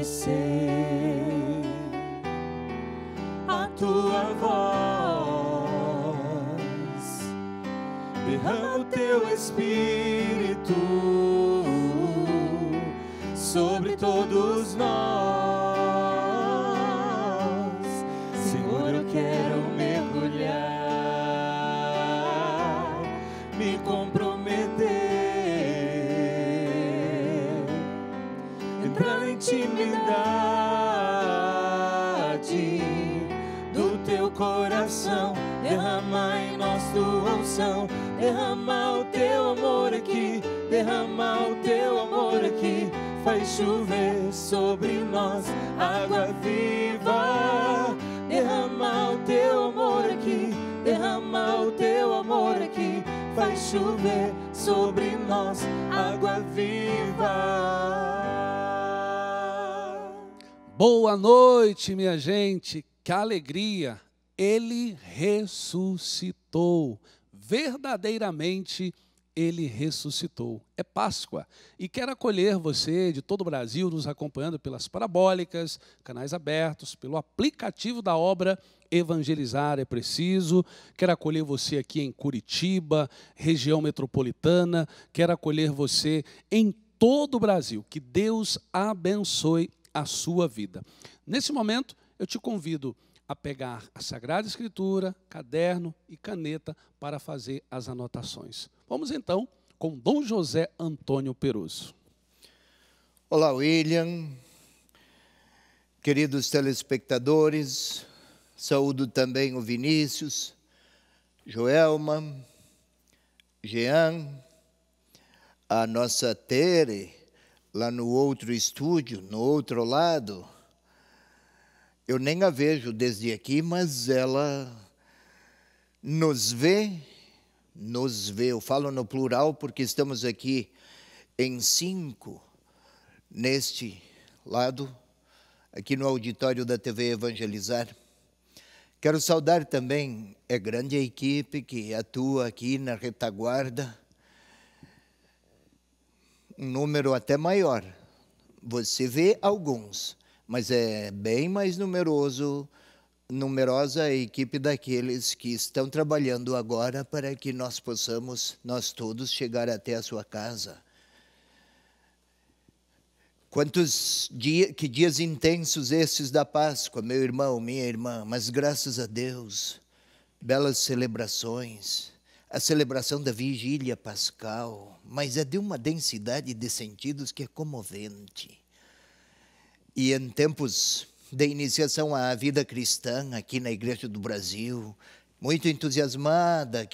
obedecer a tua voz. Derrama o teu Espírito sobre todos nós. Senhor, eu quero mergulhar, me comprometer, entrar na intimidade do teu coração. Derrama em nós tua unção, derrama o teu amor aqui, derrama o teu amor aqui. Faz chover sobre nós água viva. Derrama o teu amor aqui, derrama o teu amor aqui. Faz chover sobre nós água viva. Boa noite, minha gente. Que alegria. Ele ressuscitou. Verdadeiramente Ele ressuscitou. É Páscoa e quero acolher você de todo o Brasil nos acompanhando pelas parabólicas, canais abertos, pelo aplicativo da obra Evangelizar é Preciso. Quero acolher você aqui em Curitiba, região metropolitana. Quero acolher você em todo o Brasil. Que Deus abençoe a sua vida. Nesse momento, eu te convido a pegar a Sagrada Escritura, caderno e caneta para fazer as anotações. Vamos então com Dom José Antônio Peroso. Olá, William, queridos telespectadores, saúdo também o Vinícius, Joelma, Jean, a nossa Tere, lá no outro estúdio, no outro lado. Eu nem a vejo desde aqui, mas ela nos vê. Eu falo no plural porque estamos aqui em 5, neste lado, aqui no auditório da TV Evangelizar. Quero saudar também, é grande a equipe que atua aqui na retaguarda, um número até maior. Você vê alguns, mas é bem mais numerosa a equipe daqueles que estão trabalhando agora para que nós possamos, nós todos, chegar até a sua casa. Que dias intensos esses da Páscoa, meu irmão, minha irmã, mas graças a Deus, belas celebrações, a celebração da Vigília Pascal, mas é de uma densidade de sentidos que é comovente. E em tempos de iniciação à vida cristã aqui na Igreja do Brasil, muito entusiasmadas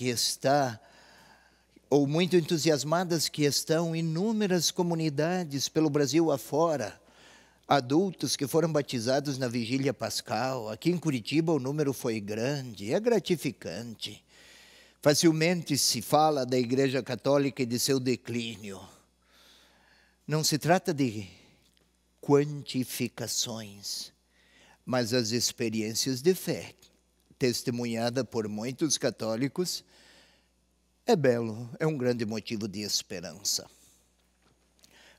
que estão inúmeras comunidades pelo Brasil afora, adultos que foram batizados na Vigília Pascal. Aqui em Curitiba o número foi grande, é gratificante. Facilmente se fala da Igreja Católica e de seu declínio. Não se trata de quantificações, mas as experiências de fé, testemunhada por muitos católicos, é belo, é um grande motivo de esperança.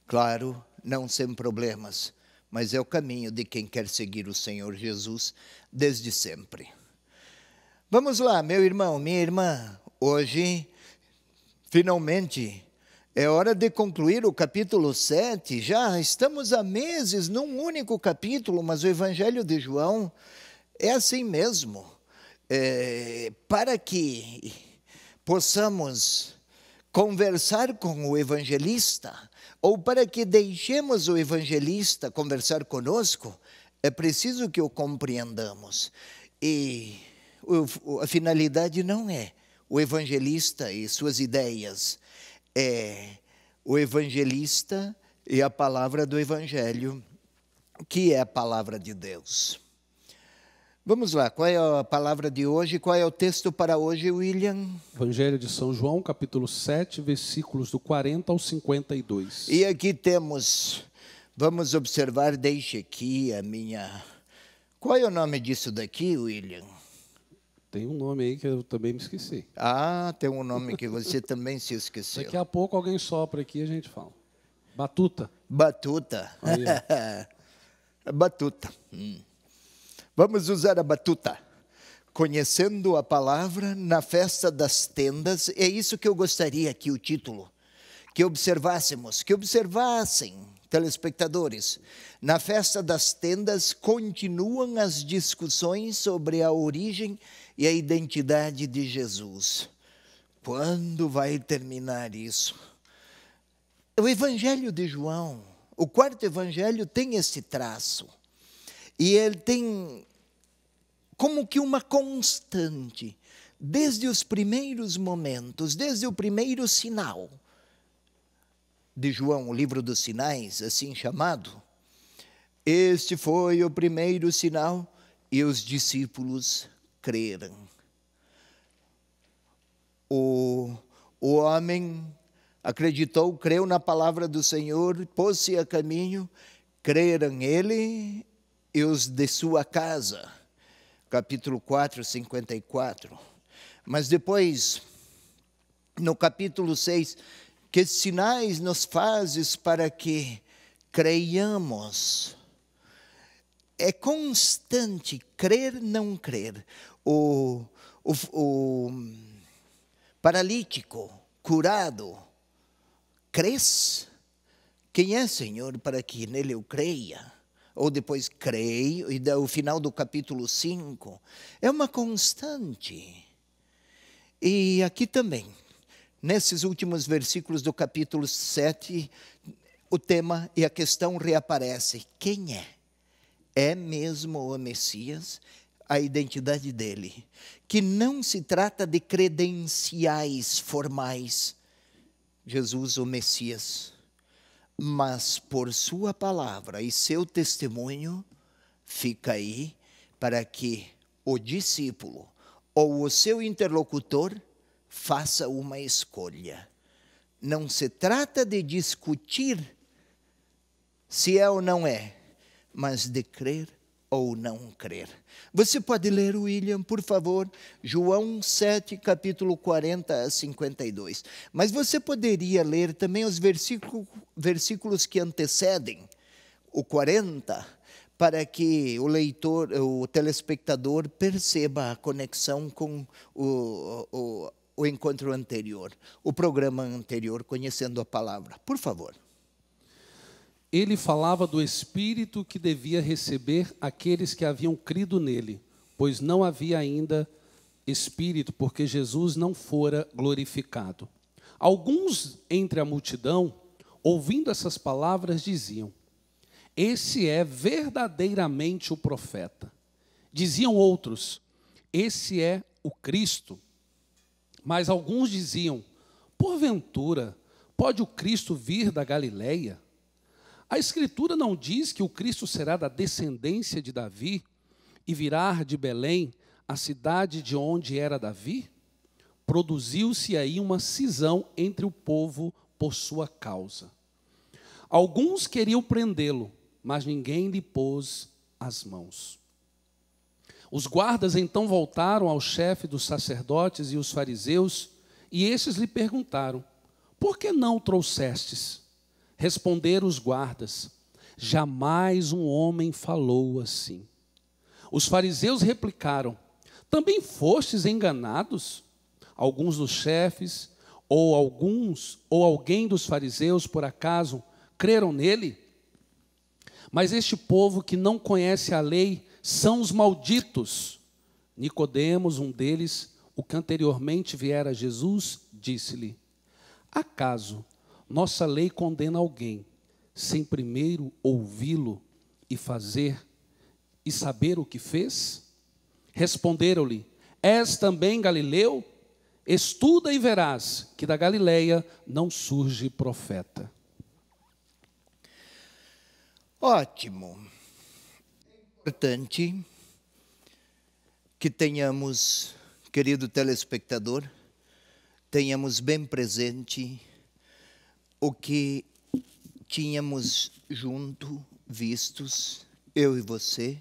Claro, não sem problemas, mas é o caminho de quem quer seguir o Senhor Jesus desde sempre. Vamos lá, meu irmão, minha irmã, hoje, finalmente, é hora de concluir o capítulo 7, já estamos há meses num único capítulo, mas o Evangelho de João é assim mesmo. Para que possamos conversar com o evangelista, ou para que deixemos o evangelista conversar conosco, é preciso que o compreendamos. E a finalidade não é o evangelista e suas ideias, é o evangelista e a palavra do Evangelho, que é a palavra de Deus. Vamos lá, qual é a palavra de hoje? Qual é o texto para hoje, William? Evangelho de São João, capítulo 7, versículos do 40 ao 52. E aqui temos, vamos observar, deixe aqui a minha... Qual é o nome disso daqui, William? Tem um nome aí que eu também me esqueci. Ah, tem um nome que você também se esqueceu. Daqui a pouco alguém sopra aqui e a gente fala. Batuta. Batuta. Batuta. Vamos usar a batuta. Conhecendo a palavra na festa das tendas. É isso que eu gostaria aqui, o título. Que observássemos, que observassem, telespectadores. Na festa das tendas continuam as discussões sobre a origem e a identidade de Jesus. Quando vai terminar isso? O Evangelho de João, o quarto Evangelho, tem esse traço. E ele tem como que uma constante, desde os primeiros momentos, desde o primeiro sinal de João, o livro dos sinais, assim chamado. Este foi o primeiro sinal e os discípulos creram. O homem acreditou, creu na palavra do Senhor, pôs-se a caminho, creram ele e os de sua casa. Capítulo 4, 54. Mas depois, no capítulo 6, que sinais nos fazes para que creiamos? É constante, crer, não crer. O paralítico, curado, crês? Quem é, Senhor, para que nele eu creia? Ou depois creio, e o final do capítulo 5, é uma constante. E aqui também, nesses últimos versículos do capítulo 7, o tema e a questão reaparece. Quem é? É mesmo o Messias? A identidade dele. Que não se trata de credenciais formais. Jesus, o Messias. Mas por sua palavra e seu testemunho, fica aí para que o discípulo ou o seu interlocutor faça uma escolha. Não se trata de discutir se é ou não é, mas de crer ou não crer. Você pode ler, William, por favor, João 7, capítulo 40 a 52. Mas você poderia ler também os versículos que antecedem o 40, para que o leitor, o telespectador, perceba a conexão com o encontro anterior, o programa anterior, Conhecendo a Palavra. Por favor. Ele falava do Espírito que devia receber aqueles que haviam crido nele, pois não havia ainda Espírito, porque Jesus não fora glorificado. Alguns entre a multidão, ouvindo essas palavras, diziam: esse é verdadeiramente o profeta. Diziam outros: esse é o Cristo. Mas alguns diziam: porventura, pode o Cristo vir da Galileia? A Escritura não diz que o Cristo será da descendência de Davi e virá de Belém, a cidade de onde era Davi? Produziu-se aí uma cisão entre o povo por sua causa. Alguns queriam prendê-lo, mas ninguém lhe pôs as mãos. Os guardas então voltaram ao chefe dos sacerdotes e os fariseus, e estes lhe perguntaram: por que não o trouxestes? Responderam os guardas: jamais um homem falou assim. Os fariseus replicaram: também fostes enganados? Alguns dos chefes, ou alguém dos fariseus, por acaso, creram nele? Mas este povo que não conhece a lei são os malditos. Nicodemos, um deles, o que anteriormente viera a Jesus, disse-lhe: acaso nossa lei condena alguém sem primeiro ouvi-lo e saber o que fez? Responderam-lhe: és também Galileu? Estuda e verás que da Galileia não surge profeta. Ótimo. É importante que tenhamos, querido telespectador, tenhamos bem presente o que tínhamos vistos, eu e você,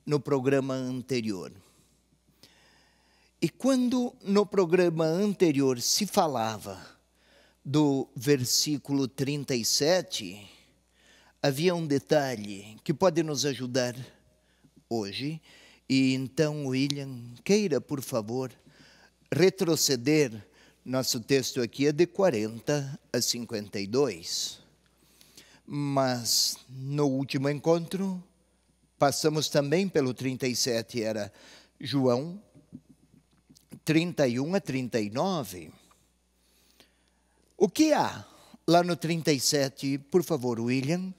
no programa anterior. E quando no programa anterior se falava do versículo 37, havia um detalhe que pode nos ajudar hoje. E então, William, queira, por favor, retroceder. Nosso texto aqui é de 40 a 52. Mas, no último encontro, passamos também pelo 37, era João 31 a 39. O que há lá no 37, por favor, William?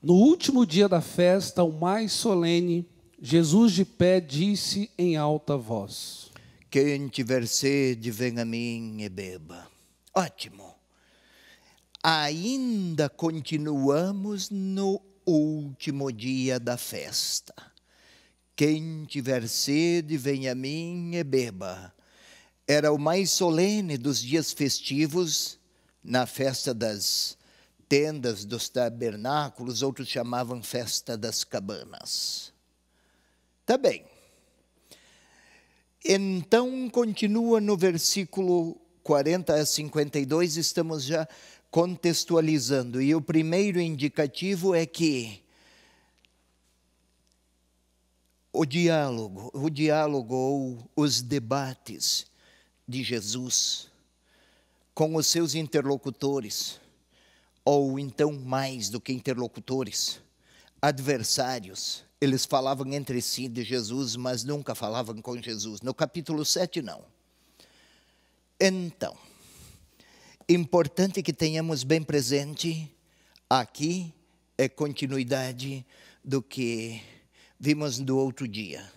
No último dia da festa, o mais solene, Jesus de pé disse em alta voz: Quem tiver sede, venha a mim e beba. Ótimo. Ainda continuamos no último dia da festa. Quem tiver sede, venha a mim e beba. Era o mais solene dos dias festivos, na festa das tendas, dos tabernáculos, outros chamavam festa das cabanas. Tá bem. Então, continua no versículo 40 a 52, estamos já contextualizando. E o primeiro indicativo é que o diálogo ou os debates de Jesus com os seus interlocutores, ou então mais do que interlocutores, adversários, eles falavam entre si de Jesus, mas nunca falavam com Jesus. No capítulo 7, não. Então, importante que tenhamos bem presente, aqui é continuidade do que vimos do outro dia.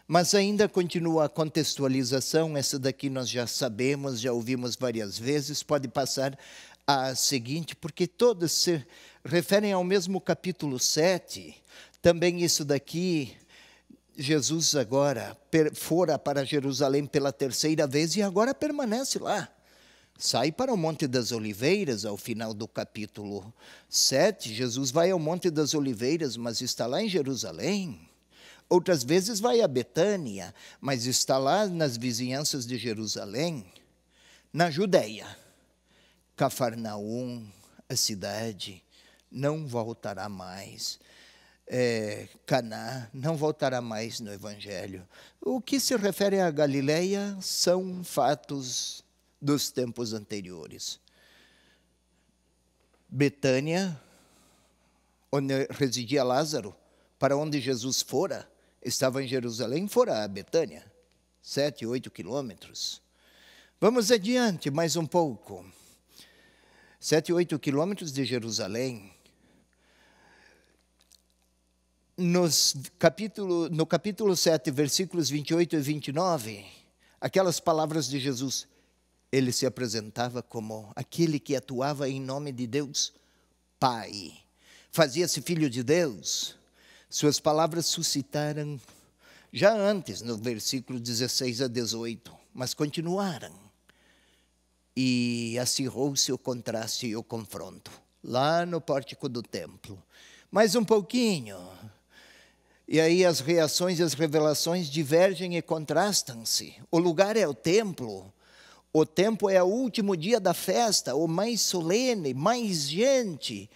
Mas ainda continua a contextualização, essa daqui nós já sabemos, já ouvimos várias vezes, pode passar a seguinte, porque todas se referem ao mesmo capítulo 7. Também isso daqui, Jesus agora fora para Jerusalém pela terceira vez e agora permanece lá. Sai para o Monte das Oliveiras, ao final do capítulo 7, Jesus vai ao Monte das Oliveiras, mas está lá em Jerusalém. Outras vezes vai a Betânia, mas está lá nas vizinhanças de Jerusalém. Na Judéia, Cafarnaum, a cidade, não voltará mais. Caná, não voltará mais no Evangelho. O que se refere à Galileia são fatos dos tempos anteriores. Betânia, onde residia Lázaro, para onde Jesus fora, estava em Jerusalém, fora a Betânia, 7, 8 quilômetros. Vamos adiante mais um pouco. 7, 8 quilômetros de Jerusalém. No capítulo 7, versículos 28 e 29, aquelas palavras de Jesus, ele se apresentava como aquele que atuava em nome de Deus Pai. Fazia-se filho de Deus. Suas palavras suscitaram, já antes, no versículo 16 a 18, mas continuaram. E acirrou-se o contraste e o confronto, lá no pórtico do templo. Mais um pouquinho. E aí as reações e as revelações divergem e contrastam-se. O lugar é o templo. O templo é o último dia da festa, o mais solene, mais gente,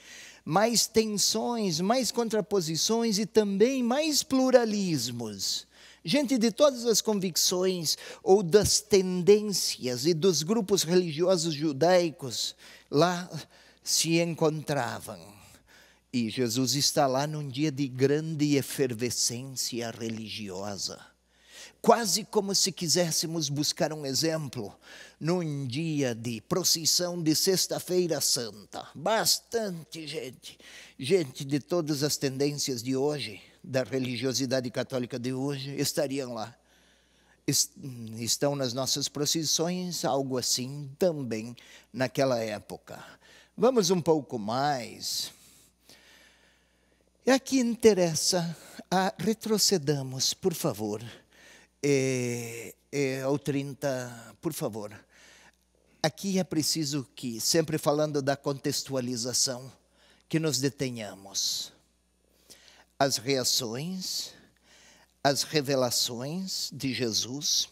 mais tensões, mais contraposições e também mais pluralismos. Gente de todas as convicções ou das tendências e dos grupos religiosos judaicos lá se encontravam. E Jesus está lá num dia de grande efervescência religiosa. Quase como se quiséssemos buscar um exemplo num dia de procissão de Sexta-feira Santa. Bastante gente de todas as tendências de hoje, da religiosidade católica de hoje, estariam lá. Estão nas nossas procissões, algo assim também naquela época. Vamos um pouco mais. E aqui interessa, retrocedamos, por favor, ao 30, por favor. Aqui é preciso que, sempre falando da contextualização, que nos detenhamos. As reações, as revelações de Jesus,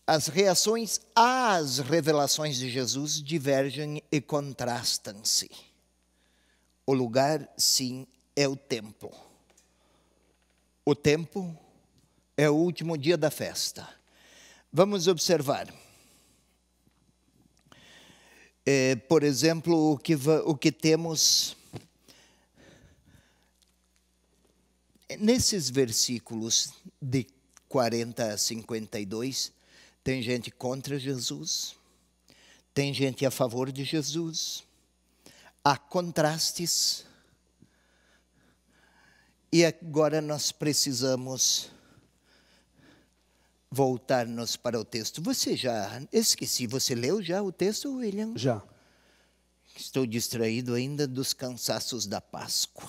as reações às revelações de Jesus divergem e contrastam-se. O lugar, sim, é o templo. O templo é o último dia da festa. Vamos observar. Por exemplo, o que temos nesses versículos de 40 a 52, tem gente contra Jesus, tem gente a favor de Jesus, há contrastes, e agora nós precisamos voltar-nos para o texto. Você leu já o texto, William? Já. Estou distraído ainda dos cansaços da Páscoa.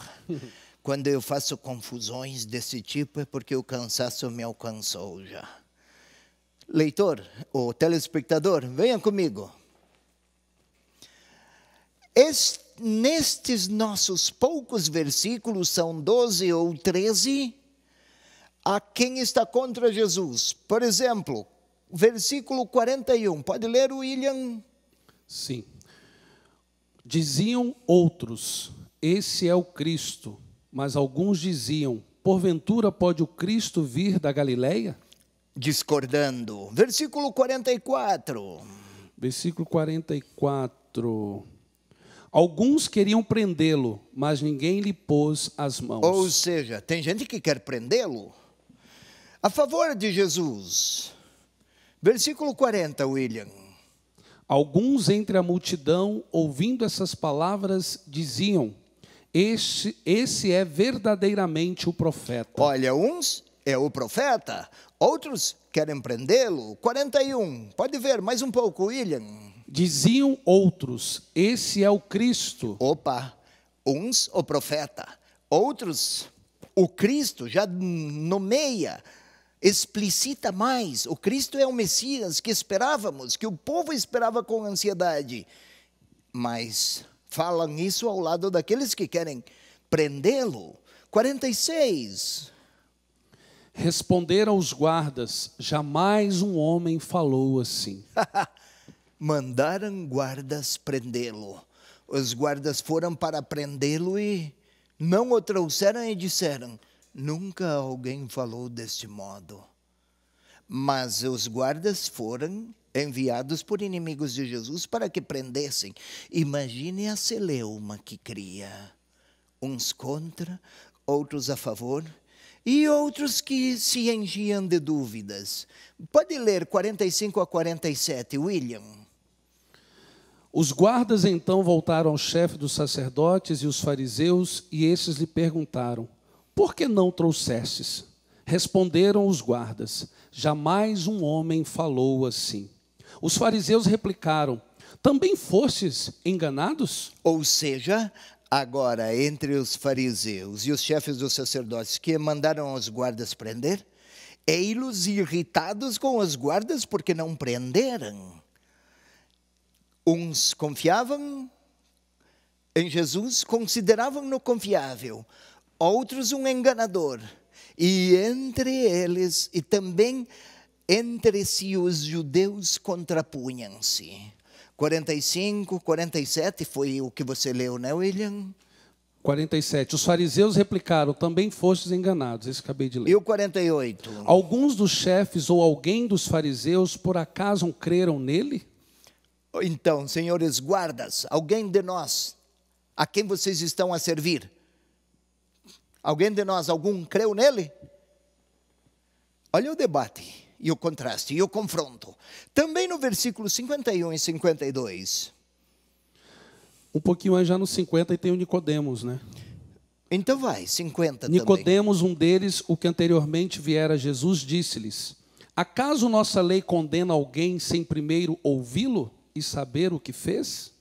Quando eu faço confusões desse tipo é porque o cansaço me alcançou já. Leitor, ou telespectador, venha comigo. Nestes nossos poucos versículos, são 12 ou 13, a quem está contra Jesus. Por exemplo, versículo 41. Pode ler, William? Sim. Diziam outros, esse é o Cristo. Mas alguns diziam, porventura pode o Cristo vir da Galileia? Discordando. Versículo 44. Versículo 44. Alguns queriam prendê-lo, mas ninguém lhe pôs as mãos. Ou seja, tem gente que quer prendê-lo. A favor de Jesus. Versículo 40, William. Alguns entre a multidão, ouvindo essas palavras, diziam, esse é verdadeiramente o profeta. Olha, uns é o profeta, outros querem prendê-lo. 41, pode ver mais um pouco, William. Diziam outros, esse é o Cristo. Opa, uns o profeta, outros o Cristo, já nomeia, explicita mais. O Cristo é o Messias que esperávamos, que o povo esperava com ansiedade. Mas falam isso ao lado daqueles que querem prendê-lo. 46. Responderam os guardas, jamais um homem falou assim. Mandaram guardas prendê-lo. Os guardas foram para prendê-lo e não o trouxeram e disseram, nunca alguém falou deste modo. Mas os guardas foram enviados por inimigos de Jesus para que prendessem. Imagine a celeuma que cria. Uns contra, outros a favor, e outros que se enchiam de dúvidas. Pode ler 45 a 47, William. Os guardas então voltaram ao chefe dos sacerdotes e os fariseus, e estes lhe perguntaram, por que não trouxestes? Responderam os guardas, jamais um homem falou assim. Os fariseus replicaram, também fostes enganados? Ou seja, agora entre os fariseus e os chefes dos sacerdotes que mandaram os guardas prender, eles irritados com os guardas porque não prenderam. Uns confiavam em Jesus, consideravam-no confiável, outros um enganador. E entre eles, e também entre si, os judeus contrapunham-se. 45, 47 foi o que você leu, né, William? 47. Os fariseus replicaram, também fostes enganados. Esse acabei de ler. E o 48? Alguns dos chefes ou alguém dos fariseus, por acaso, creram nele? Então, senhores guardas, alguém de nós, a quem vocês estão a servir, alguém de nós, algum creu nele? Olha o debate, e o contraste, e o confronto. Também no versículo 51 e 52. Um pouquinho mais já no 50 e tem o Nicodemos, né? Então vai, 50 Nicodemos, também. Um deles, o que anteriormente viera a Jesus, disse-lhes, acaso nossa lei condena alguém sem primeiro ouvi-lo e saber o que fez?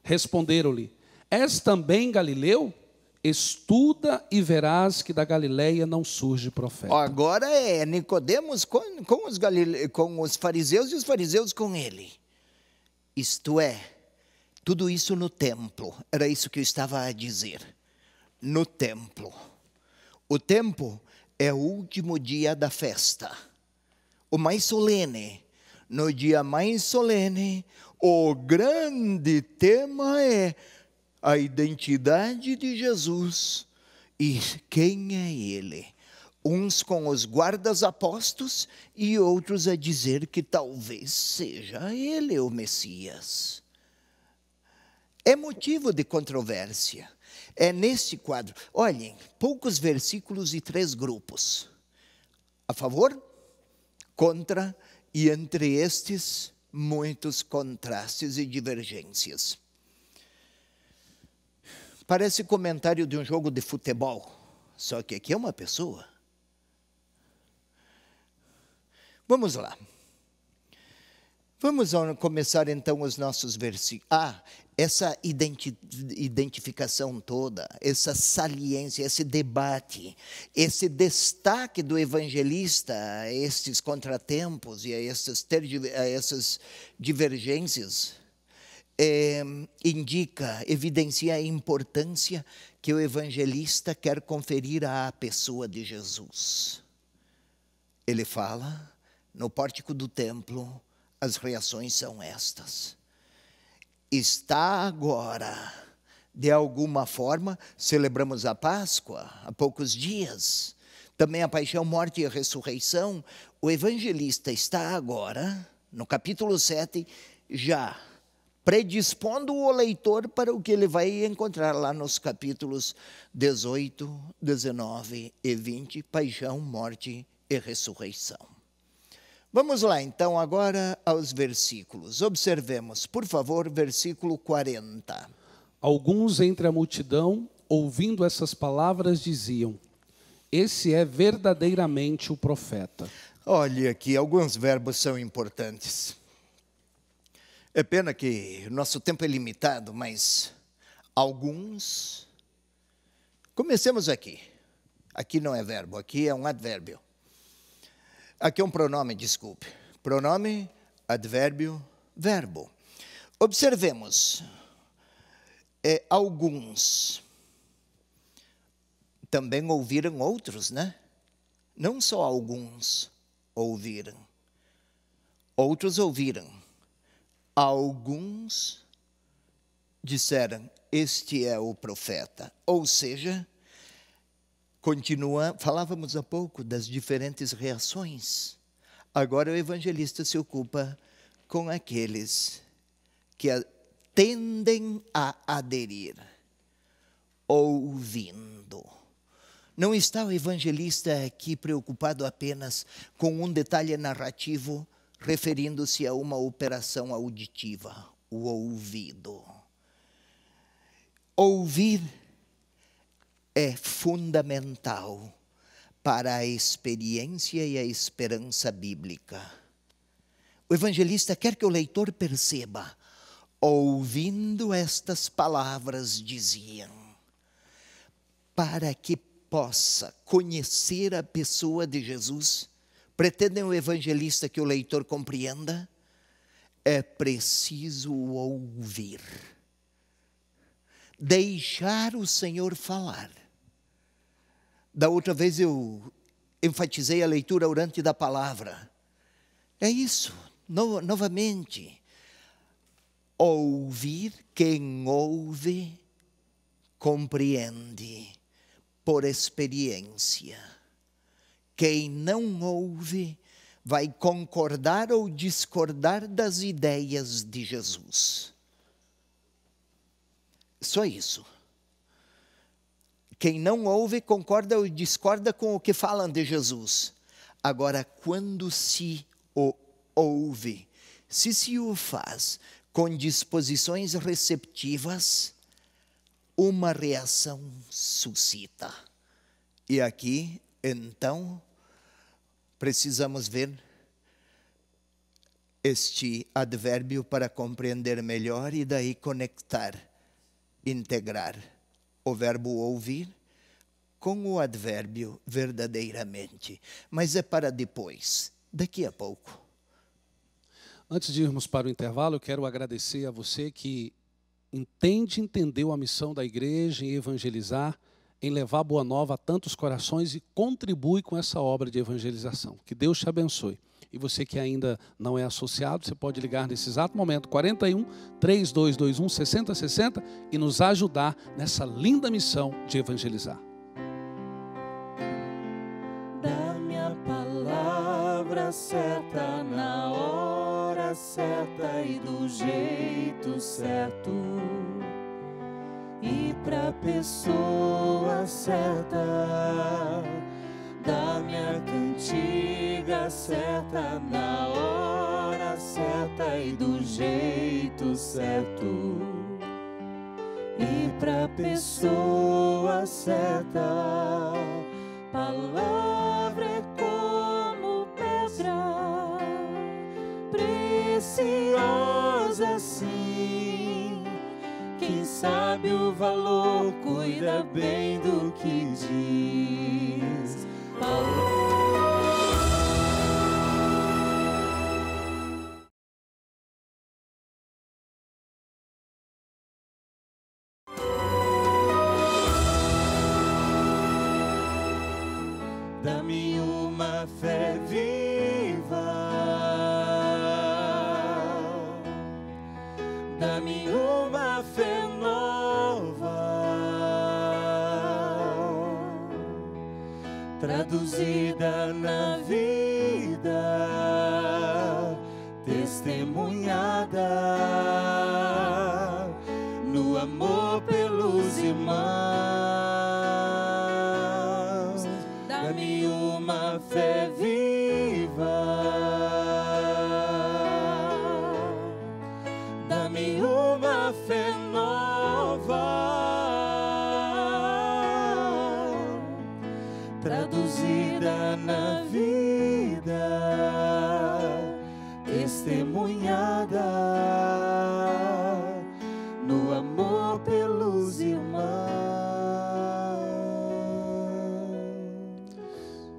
Responderam-lhe, és também Galileu? Estuda e verás que da Galileia não surge profeta. Agora é Nicodemos com os fariseus e os fariseus com ele. Isto é, tudo isso no templo. Era isso que eu estava a dizer. No templo. O templo é o último dia da festa. O mais solene. No dia mais solene, o grande tema é a identidade de Jesus e quem é Ele. Uns com os guardas apostos e outros a dizer que talvez seja Ele o Messias. É motivo de controvérsia. É neste quadro. Olhem, poucos versículos e 3 grupos. A favor, contra e entre estes muitos contrastes e divergências. Parece comentário de um jogo de futebol, só que aqui é uma pessoa. Vamos lá. Vamos começar então os nossos versículos. Essa identificação toda, essa saliência, esse debate, esse destaque do evangelista a estes contratempos e a essas divergências, evidencia a importância que o evangelista quer conferir à pessoa de Jesus. Ele fala, no pórtico do templo, as reações são estas. Está agora, de alguma forma, celebramos a Páscoa há poucos dias, também a paixão, morte e a ressurreição. O evangelista está agora, no capítulo 7, já predispondo o leitor para o que ele vai encontrar lá nos capítulos 18, 19 e 20, paixão, morte e ressurreição. Vamos lá, então, agora aos versículos. Observemos, por favor, versículo 40. Alguns entre a multidão, ouvindo essas palavras, diziam: esse é verdadeiramente o profeta. Olha aqui, alguns verbos são importantes. É pena que o nosso tempo é limitado, mas alguns... Comecemos aqui. Aqui não é verbo, aqui é um advérbio. Aqui é um pronome, desculpe. Pronome, advérbio, verbo. Observemos. Alguns também ouviram outros, né? Não só alguns ouviram. Outros ouviram. Alguns disseram, este é o profeta. Ou seja... falávamos há pouco das diferentes reações. Agora o evangelista se ocupa com aqueles que tendem a aderir, ouvindo. Não está o evangelista aqui preocupado apenas com um detalhe narrativo, referindo-se a uma operação auditiva, o ouvido. Ouvir é fundamental para a experiência e a esperança bíblica. O evangelista quer que o leitor perceba, ouvindo estas palavras diziam, para que possa conhecer a pessoa de Jesus, pretendem o evangelista que o leitor compreenda, é preciso ouvir. Deixar o Senhor falar. Da outra vez eu enfatizei a leitura orante da palavra. É isso, novamente. Ouvir, quem ouve, compreende, por experiência. Quem não ouve, vai concordar ou discordar das ideias de Jesus. Só isso. Quem não ouve, concorda ou discorda com o que falam de Jesus. Agora, quando se o ouve, se o faz com disposições receptivas, uma reação suscita. E aqui, então, precisamos ver este advérbio para compreender melhor e daí conectar, integrar o verbo ouvir com o advérbio verdadeiramente. Mas é para depois, daqui a pouco. Antes de irmos para o intervalo, eu quero agradecer a você que entendeu a missão da igreja em evangelizar, em levar boa nova a tantos corações e contribui com essa obra de evangelização. Que Deus te abençoe. E você que ainda não é associado, você pode ligar nesse exato momento, 41 3221 6060, e nos ajudar nessa linda missão de evangelizar. Dá-me a palavra certa na hora certa e do jeito certo, e pra pessoa certa. Dá-me a cantiga certa na hora certa e do jeito certo, e pra pessoa certa. Palavra é como pedra preciosa assim. Quem sabe o valor cuida bem do que diz. Dá-me uma fé viva, dá-me uma fé nova, traduzida na vida, testemunhada no amor pelos irmãos. Dá-me uma fé viva, dá-me uma fé nova, traduzida na vida, testemunhada no amor pelos irmãos.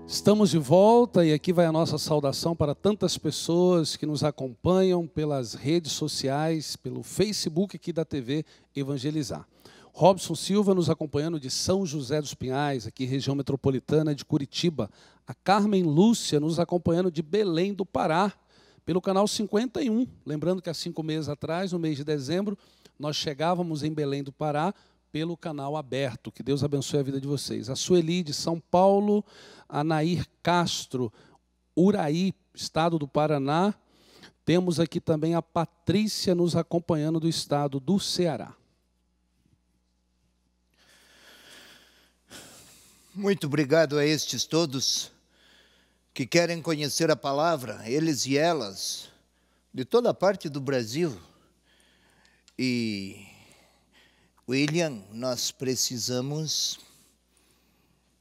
Estamos de volta e aqui vai a nossa saudação para tantas pessoas que nos acompanham pelas redes sociais, pelo Facebook aqui da TV Evangelizar. Robson Silva nos acompanhando de São José dos Pinhais, aqui região metropolitana de Curitiba. A Carmen Lúcia nos acompanhando de Belém do Pará, pelo canal 51. Lembrando que há 5 meses atrás, no mês de dezembro, nós chegávamos em Belém do Pará pelo canal aberto. Que Deus abençoe a vida de vocês. A Sueli de São Paulo, a Nair Castro, Uraí, estado do Paraná. Temos aqui também a Patrícia nos acompanhando do estado do Ceará. Muito obrigado a estes todos que querem conhecer a palavra, eles e elas, de toda parte do Brasil. E, William, nós precisamos,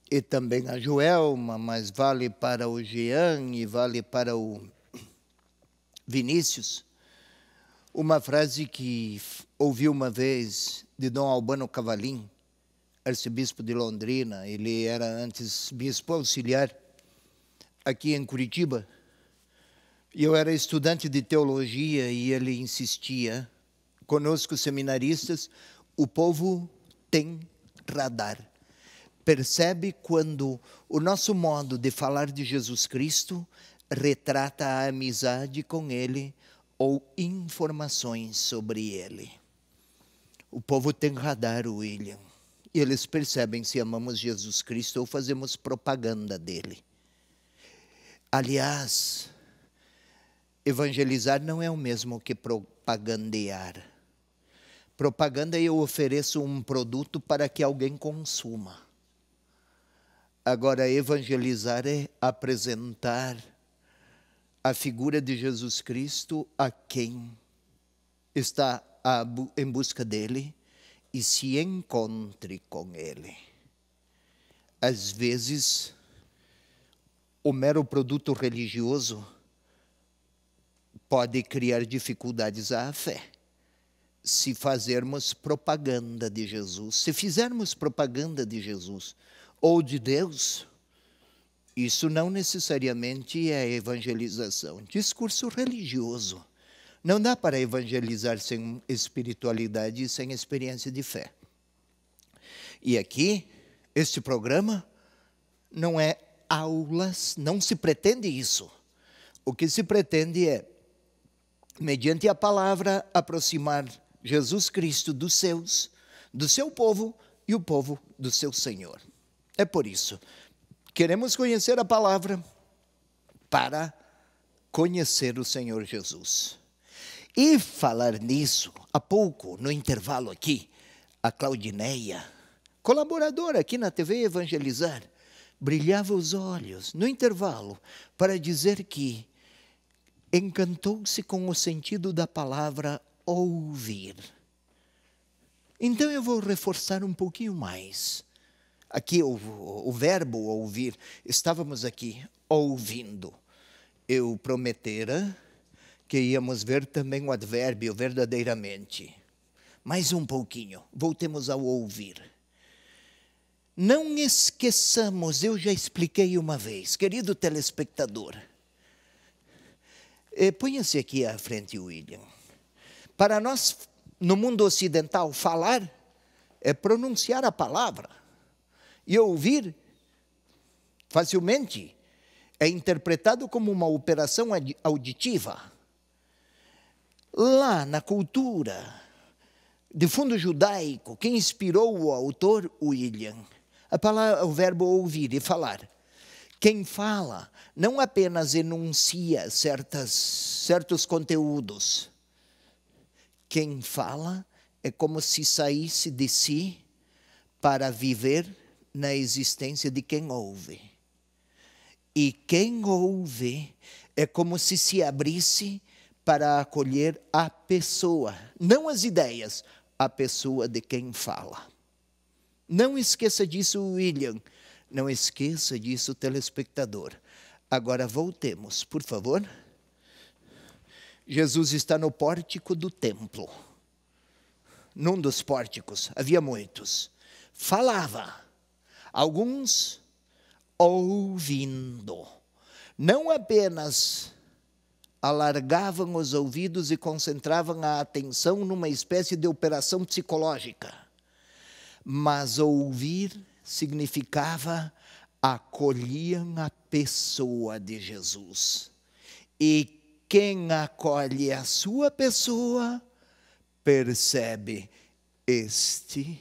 e também a Joelma, mas vale para o Jean e vale para o Vinícius, uma frase que ouvi uma vez de Dom Albano Cavalim, arcebispo de Londrina. Ele era antes bispo auxiliar aqui em Curitiba, e eu era estudante de teologia, e ele insistia, conosco seminaristas, o povo tem radar. Percebe quando o nosso modo de falar de Jesus Cristo retrata a amizade com Ele ou informações sobre Ele. O povo tem radar, William, e eles percebem se amamos Jesus Cristo ou fazemos propaganda dele. Aliás, evangelizar não é o mesmo que propagandear. Propaganda, eu ofereço um produto para que alguém consuma. Agora, evangelizar é apresentar a figura de Jesus Cristo a quem está em busca dele e se encontre com ele. Às vezes, o mero produto religioso pode criar dificuldades à fé. Se fazermos propaganda de Jesus, se fizermos propaganda de Jesus ou de Deus, isso não necessariamente é evangelização. Discurso religioso. Não dá para evangelizar sem espiritualidade e sem experiência de fé. E aqui, este programa não é aulas, não se pretende isso. O que se pretende é, mediante a palavra, aproximar Jesus Cristo dos seus, do seu povo e o povo do seu Senhor. É por isso, queremos conhecer a palavra para conhecer o Senhor Jesus. E falar nisso, há pouco, no intervalo aqui, a Claudineia, colaboradora aqui na TV Evangelizar, brilhava os olhos no intervalo para dizer que encantou-se com o sentido da palavra ouvir. Então eu vou reforçar um pouquinho mais. Aqui o verbo ouvir, estávamos aqui ouvindo. Eu prometera que íamos ver também o advérbio verdadeiramente. Mais um pouquinho, voltemos ao ouvir. Não esqueçamos, eu já expliquei uma vez, querido telespectador. Ponha-se aqui à frente, William. Para nós, no mundo ocidental, falar é pronunciar a palavra. E ouvir, facilmente, é interpretado como uma operação auditiva. Lá na cultura de fundo judaico, que inspirou o autor, William, o verbo ouvir e falar. Quem fala não apenas enuncia certos conteúdos. Quem fala é como se saísse de si para viver na existência de quem ouve. E quem ouve é como se abrisse para acolher a pessoa, não as ideias, a pessoa de quem fala. Não esqueça disso, William. Não esqueça disso, telespectador. Agora voltemos, por favor. Jesus está no pórtico do templo. Num dos pórticos, havia muitos. Falava, alguns ouvindo. Não apenas alargavam os ouvidos e concentravam a atenção numa espécie de operação psicológica. Mas ouvir significava acolhiam a pessoa de Jesus. E quem acolhe a sua pessoa, percebe, este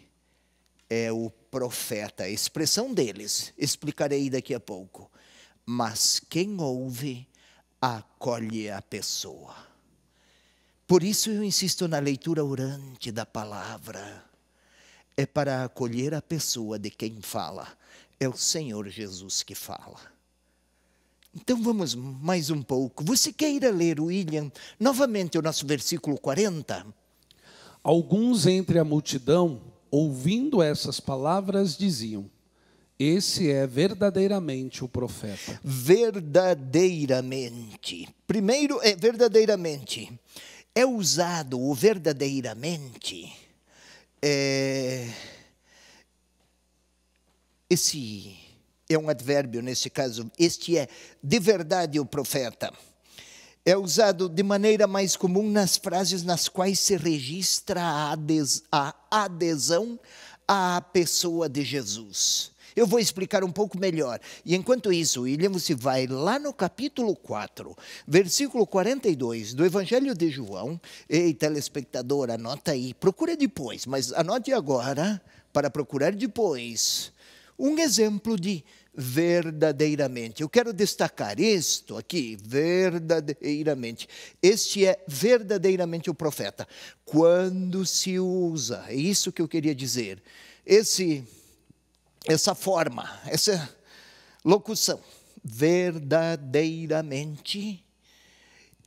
é o profeta. A expressão deles, explicarei daqui a pouco. Mas quem ouve, acolhe a pessoa. Por isso eu insisto na leitura orante da palavra. É para acolher a pessoa de quem fala. É o Senhor Jesus que fala. Então vamos mais um pouco. Você queira ler, William, novamente o nosso versículo 40? Alguns entre a multidão, ouvindo essas palavras, diziam: esse é verdadeiramente o profeta. Verdadeiramente. Primeiro é verdadeiramente. É usado o verdadeiramente. Esse é um advérbio nesse caso. Este é de verdade o profeta. É usado de maneira mais comum nas frases nas quais se registra a adesão à pessoa de Jesus. Eu vou explicar um pouco melhor. E enquanto isso, William, você vai lá no capítulo 4, versículo 42 do Evangelho de João. Ei, telespectador, anota aí. Procura depois, mas anote agora para procurar depois. Um exemplo de verdadeiramente. Eu quero destacar isto aqui, verdadeiramente. Este é verdadeiramente o profeta. Quando se usa, é isso que eu queria dizer, essa forma, essa locução, verdadeiramente,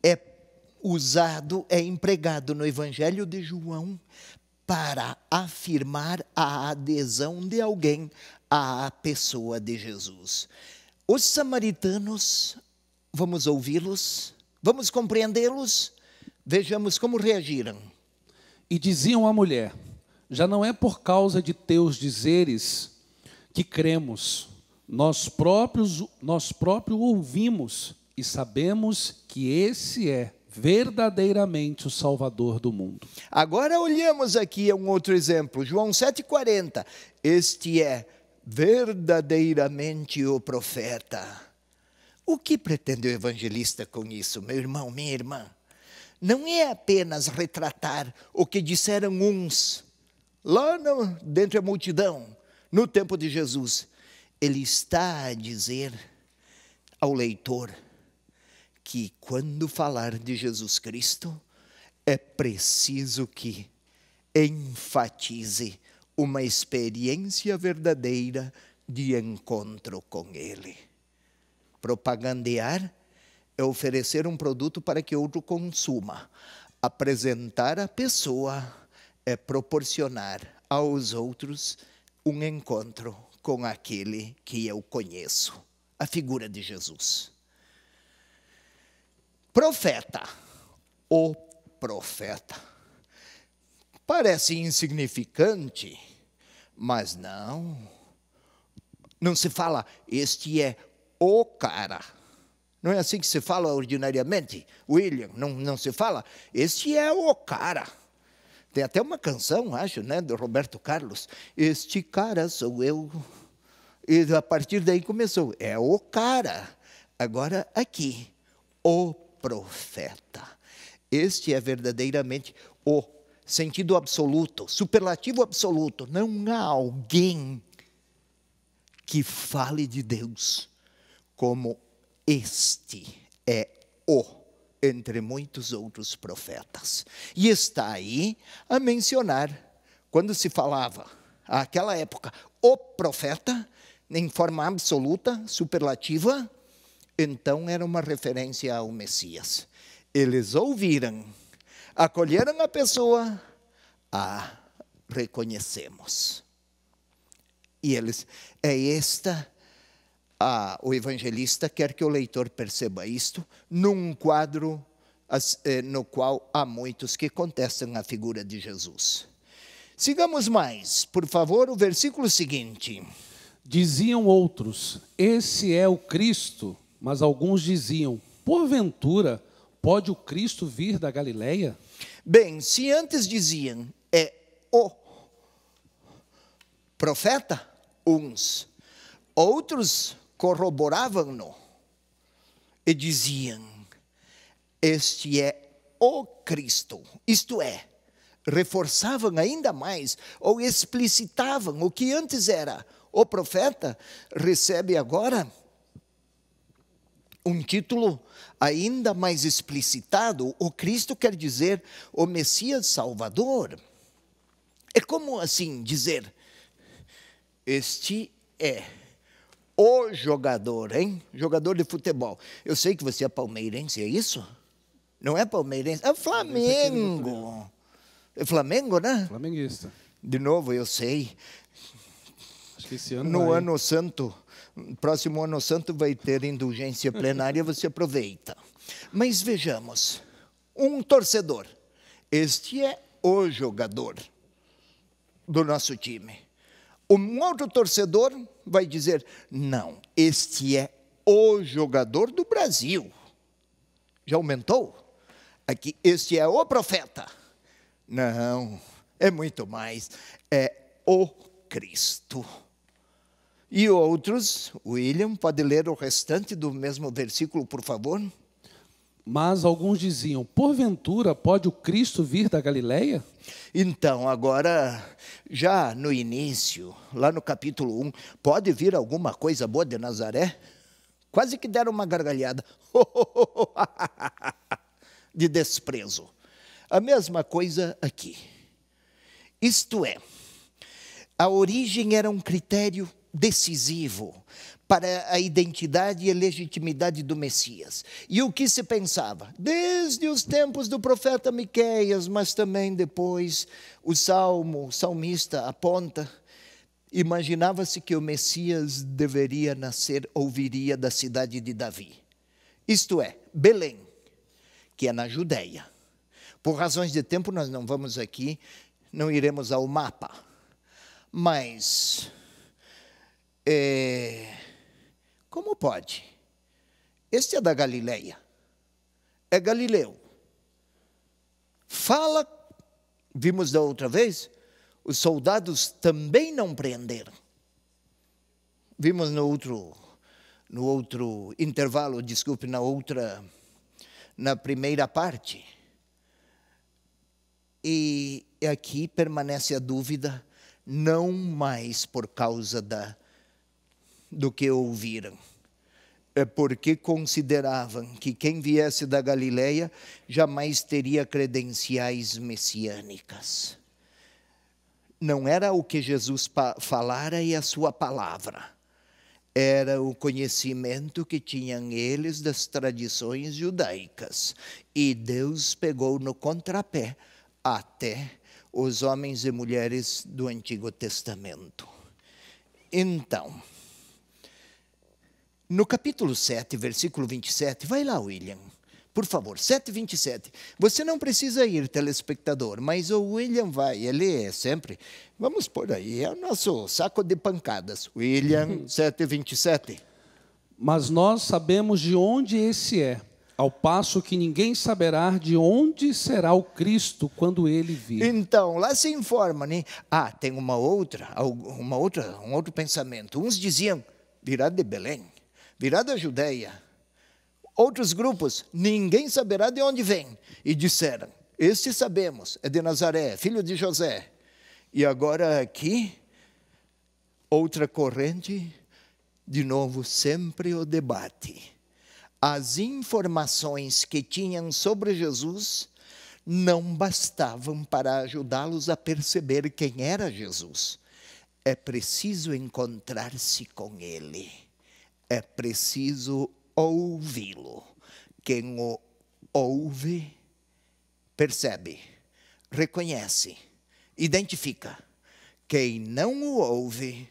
é usado, é empregado no Evangelho de João para afirmar a adesão de alguém à pessoa de Jesus. Os samaritanos, vamos ouvi-los, vamos compreendê-los, vejamos como reagiram. E diziam à mulher: já não é por causa de teus dizeres que cremos, nós próprios ouvimos e sabemos que esse é verdadeiramente o Salvador do mundo. Agora olhamos aqui a um outro exemplo, João O que pretende o evangelista com isso, meu irmão, minha irmã? Não é apenas retratar o que disseram uns lá dentro da multidão, no tempo de Jesus. Ele está a dizer ao leitor que quando falar de Jesus Cristo, é preciso que enfatize uma experiência verdadeira de encontro com Ele. Propagandear é oferecer um produto para que outro consuma. Apresentar a pessoa é proporcionar aos outros um encontro com aquele que eu conheço, a figura de Jesus. Profeta, o profeta. Parece insignificante, mas não se fala, este é o cara. Não é assim que se fala ordinariamente, William? Não se fala, este é o cara. Tem até uma canção, acho, né, do Roberto Carlos. Este cara sou eu. E a partir daí começou, é o cara. Agora aqui, o profeta. Este é verdadeiramente o sentido absoluto, superlativo absoluto. Não há alguém que fale de Deus como este é o, entre muitos outros profetas. E está aí a mencionar, quando se falava, naquela época, o profeta, em forma absoluta, superlativa, então era uma referência ao Messias. Eles ouviram, acolheram a pessoa, a reconhecemos. E eles, o evangelista quer que o leitor perceba isto num quadro no qual há muitos que contestam a figura de Jesus. Sigamos mais, por favor, o versículo seguinte. Diziam outros, esse é o Cristo, mas alguns diziam, porventura, pode o Cristo vir da Galileia? Bem, se antes diziam, é o profeta, uns, outros corroboravam-no e diziam, este é o Cristo, isto é, reforçavam ainda mais ou explicitavam o que antes era o profeta, recebe agora um título ainda mais explicitado. O Cristo quer dizer o Messias Salvador. É como assim dizer, este é o jogador, hein? Jogador de futebol. Eu sei que você é palmeirense, é isso? Não é palmeirense? É Flamengo. É Flamengo, né? Flamenguista. De novo, eu sei. Acho que esse ano no ano santo, próximo ano santo vai ter indulgência plenária, você aproveita. Mas vejamos, um torcedor. Este é o jogador do nosso time. Um outro torcedor vai dizer, não, este é o jogador do Brasil. Já aumentou? Aqui, este é o profeta. Não, é muito mais, é o Cristo. E outros, William, pode ler o restante do mesmo versículo, por favor? Mas alguns diziam, porventura pode o Cristo vir da Galileia? Então, agora, já no início, lá no capítulo 1, pode vir alguma coisa boa de Nazaré? Quase que deram uma gargalhada de desprezo. A mesma coisa aqui. Isto é, a origem era um critério decisivo para a identidade e a legitimidade do Messias. E o que se pensava? Desde os tempos do profeta Miqueias, mas também depois o salmista aponta, imaginava-se que o Messias deveria nascer ou viria da cidade de Davi. Isto é, Belém, que é na Judéia. Por razões de tempo, nós não vamos aqui, não iremos ao mapa. Mas, como pode? Este é da Galileia, é Galileu. Fala, vimos da outra vez, os soldados também não prenderam. Vimos no outro intervalo, desculpe, na primeira parte. E aqui permanece a dúvida, não mais por causa do que ouviram, é porque consideravam que quem viesse da Galileia jamais teria credenciais messiânicas. Não era o que Jesus falara e a sua palavra, era o conhecimento que tinham eles das tradições judaicas. E Deus pegou no contrapé até os homens e mulheres do Antigo Testamento. Então, no capítulo 7, versículo 27, vai lá, William, por favor, 7:27. Você não precisa ir, telespectador, mas o William vai, ele é sempre, vamos por aí, é o nosso saco de pancadas. William, 7:27. Mas nós sabemos de onde esse é, ao passo que ninguém saberá de onde será o Cristo quando ele vir. Então, lá se informa, né? Tem um outro pensamento. Uns diziam, virá de Belém, virá da Judeia. Outros grupos, ninguém saberá de onde vem. E disseram, este sabemos, é de Nazaré, filho de José. E agora aqui, outra corrente, de novo, sempre o debate. As informações que tinham sobre Jesus não bastavam para ajudá-los a perceber quem era Jesus. É preciso encontrar-se com ele. É preciso ouvi-lo. Quem o ouve, percebe, reconhece, identifica. Quem não o ouve,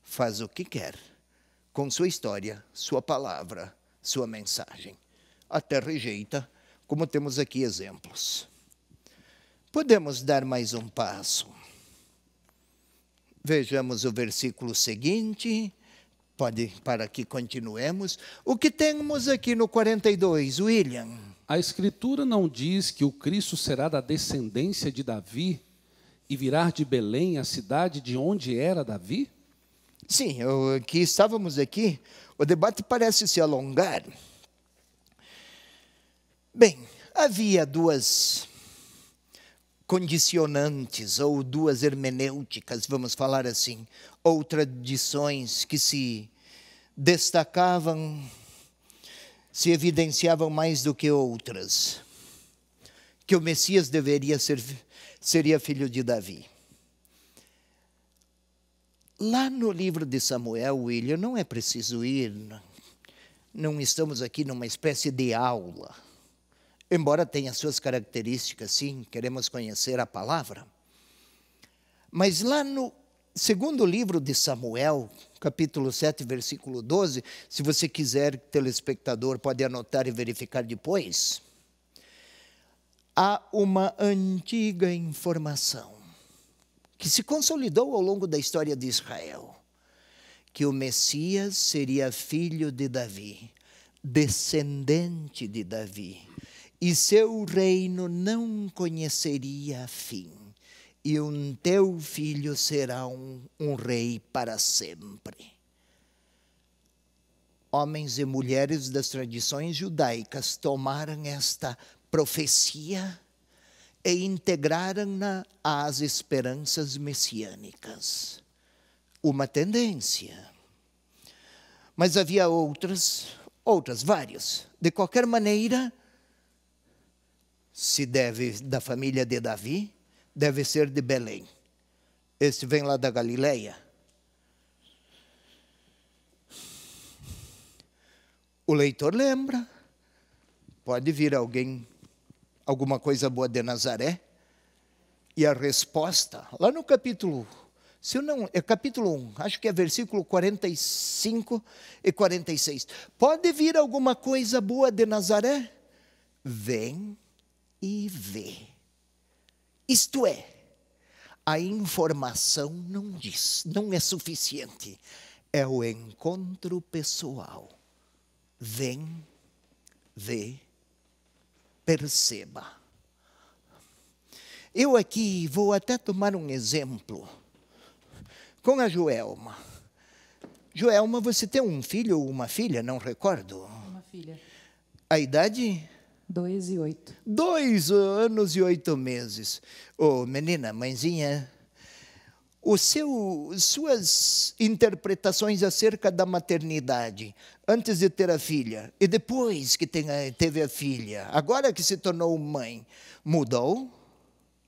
faz o que quer, com sua história, sua palavra, sua mensagem. Até rejeita, como temos aqui exemplos. Podemos dar mais um passo. Vejamos o versículo seguinte, para que continuemos. O que temos aqui no 42, William? A Escritura não diz que o Cristo será da descendência de Davi e virá de Belém, a cidade de onde era Davi? Sim, que estávamos aqui, o debate parece se alongar. Bem, havia duas condicionantes, ou duas hermenêuticas, vamos falar assim, ou tradições que se destacavam, se evidenciavam mais do que outras. Que o Messias seria filho de Davi. Lá no livro de Samuel, William, não é preciso ir, não estamos aqui numa espécie de aula. Embora tenha suas características, sim, queremos conhecer a palavra. Mas lá no segundo livro de Samuel, capítulo 7, versículo 12, se você quiser, telespectador, pode anotar e verificar depois. Há uma antiga informação que se consolidou ao longo da história de Israel, que o Messias seria filho de Davi, descendente de Davi, e seu reino não conheceria fim, e um teu filho será um rei para sempre. Homens e mulheres das tradições judaicas tomaram esta profecia e integraram-na às esperanças messiânicas. Uma tendência. Mas havia outras, várias. De qualquer maneira, se deve da família de Davi, deve ser de Belém. Este vem lá da Galileia. O leitor lembra. Pode vir alguma coisa boa de Nazaré? E a resposta, lá no capítulo, é capítulo 1, acho que é versículo 45 e 46. Pode vir alguma coisa boa de Nazaré? Vem e vê. Isto é, a informação não é suficiente. É o encontro pessoal. Vem, vê, perceba. Eu aqui vou até tomar um exemplo com a Joelma. Joelma, você tem um filho ou uma filha? Não recordo. Uma filha. A idade? 2 e 8. 2 anos e 8 meses. Ô, menina, mãezinha, suas interpretações acerca da maternidade, antes de ter a filha e depois que teve a filha, agora que se tornou mãe, mudou?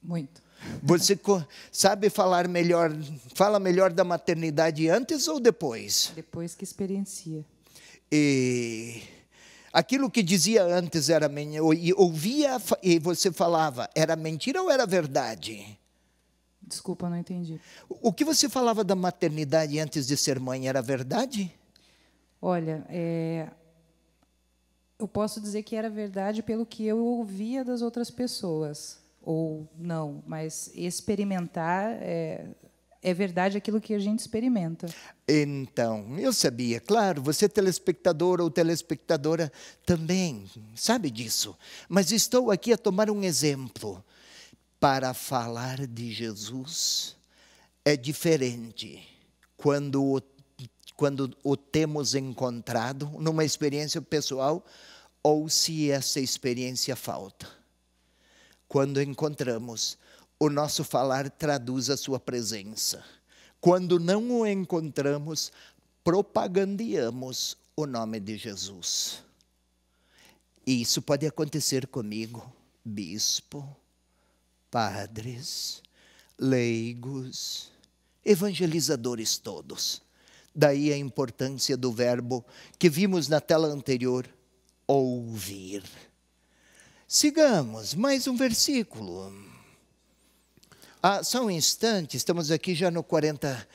Muito. Você sabe fala melhor da maternidade antes ou depois? Depois que experiencia. E aquilo que dizia antes era ouvia e você falava, era mentira ou era verdade? Desculpa, não entendi. O que você falava da maternidade antes de ser mãe era verdade? Olha, eu posso dizer que era verdade pelo que eu ouvia das outras pessoas. Ou não, mas experimentar é verdade aquilo que a gente experimenta. Então, eu sabia, claro, você telespectador ou telespectadora também sabe disso. Mas estou aqui a tomar um exemplo. Para falar de Jesus é diferente quando o temos encontrado numa experiência pessoal ou se essa experiência falta. Quando encontramos, o nosso falar traduz a sua presença. Quando não o encontramos, propagandeamos o nome de Jesus. E isso pode acontecer comigo, bispo, padres, leigos, evangelizadores todos. Daí a importância do verbo que vimos na tela anterior, ouvir. Sigamos, mais um versículo. Só um instante, estamos aqui já no 40.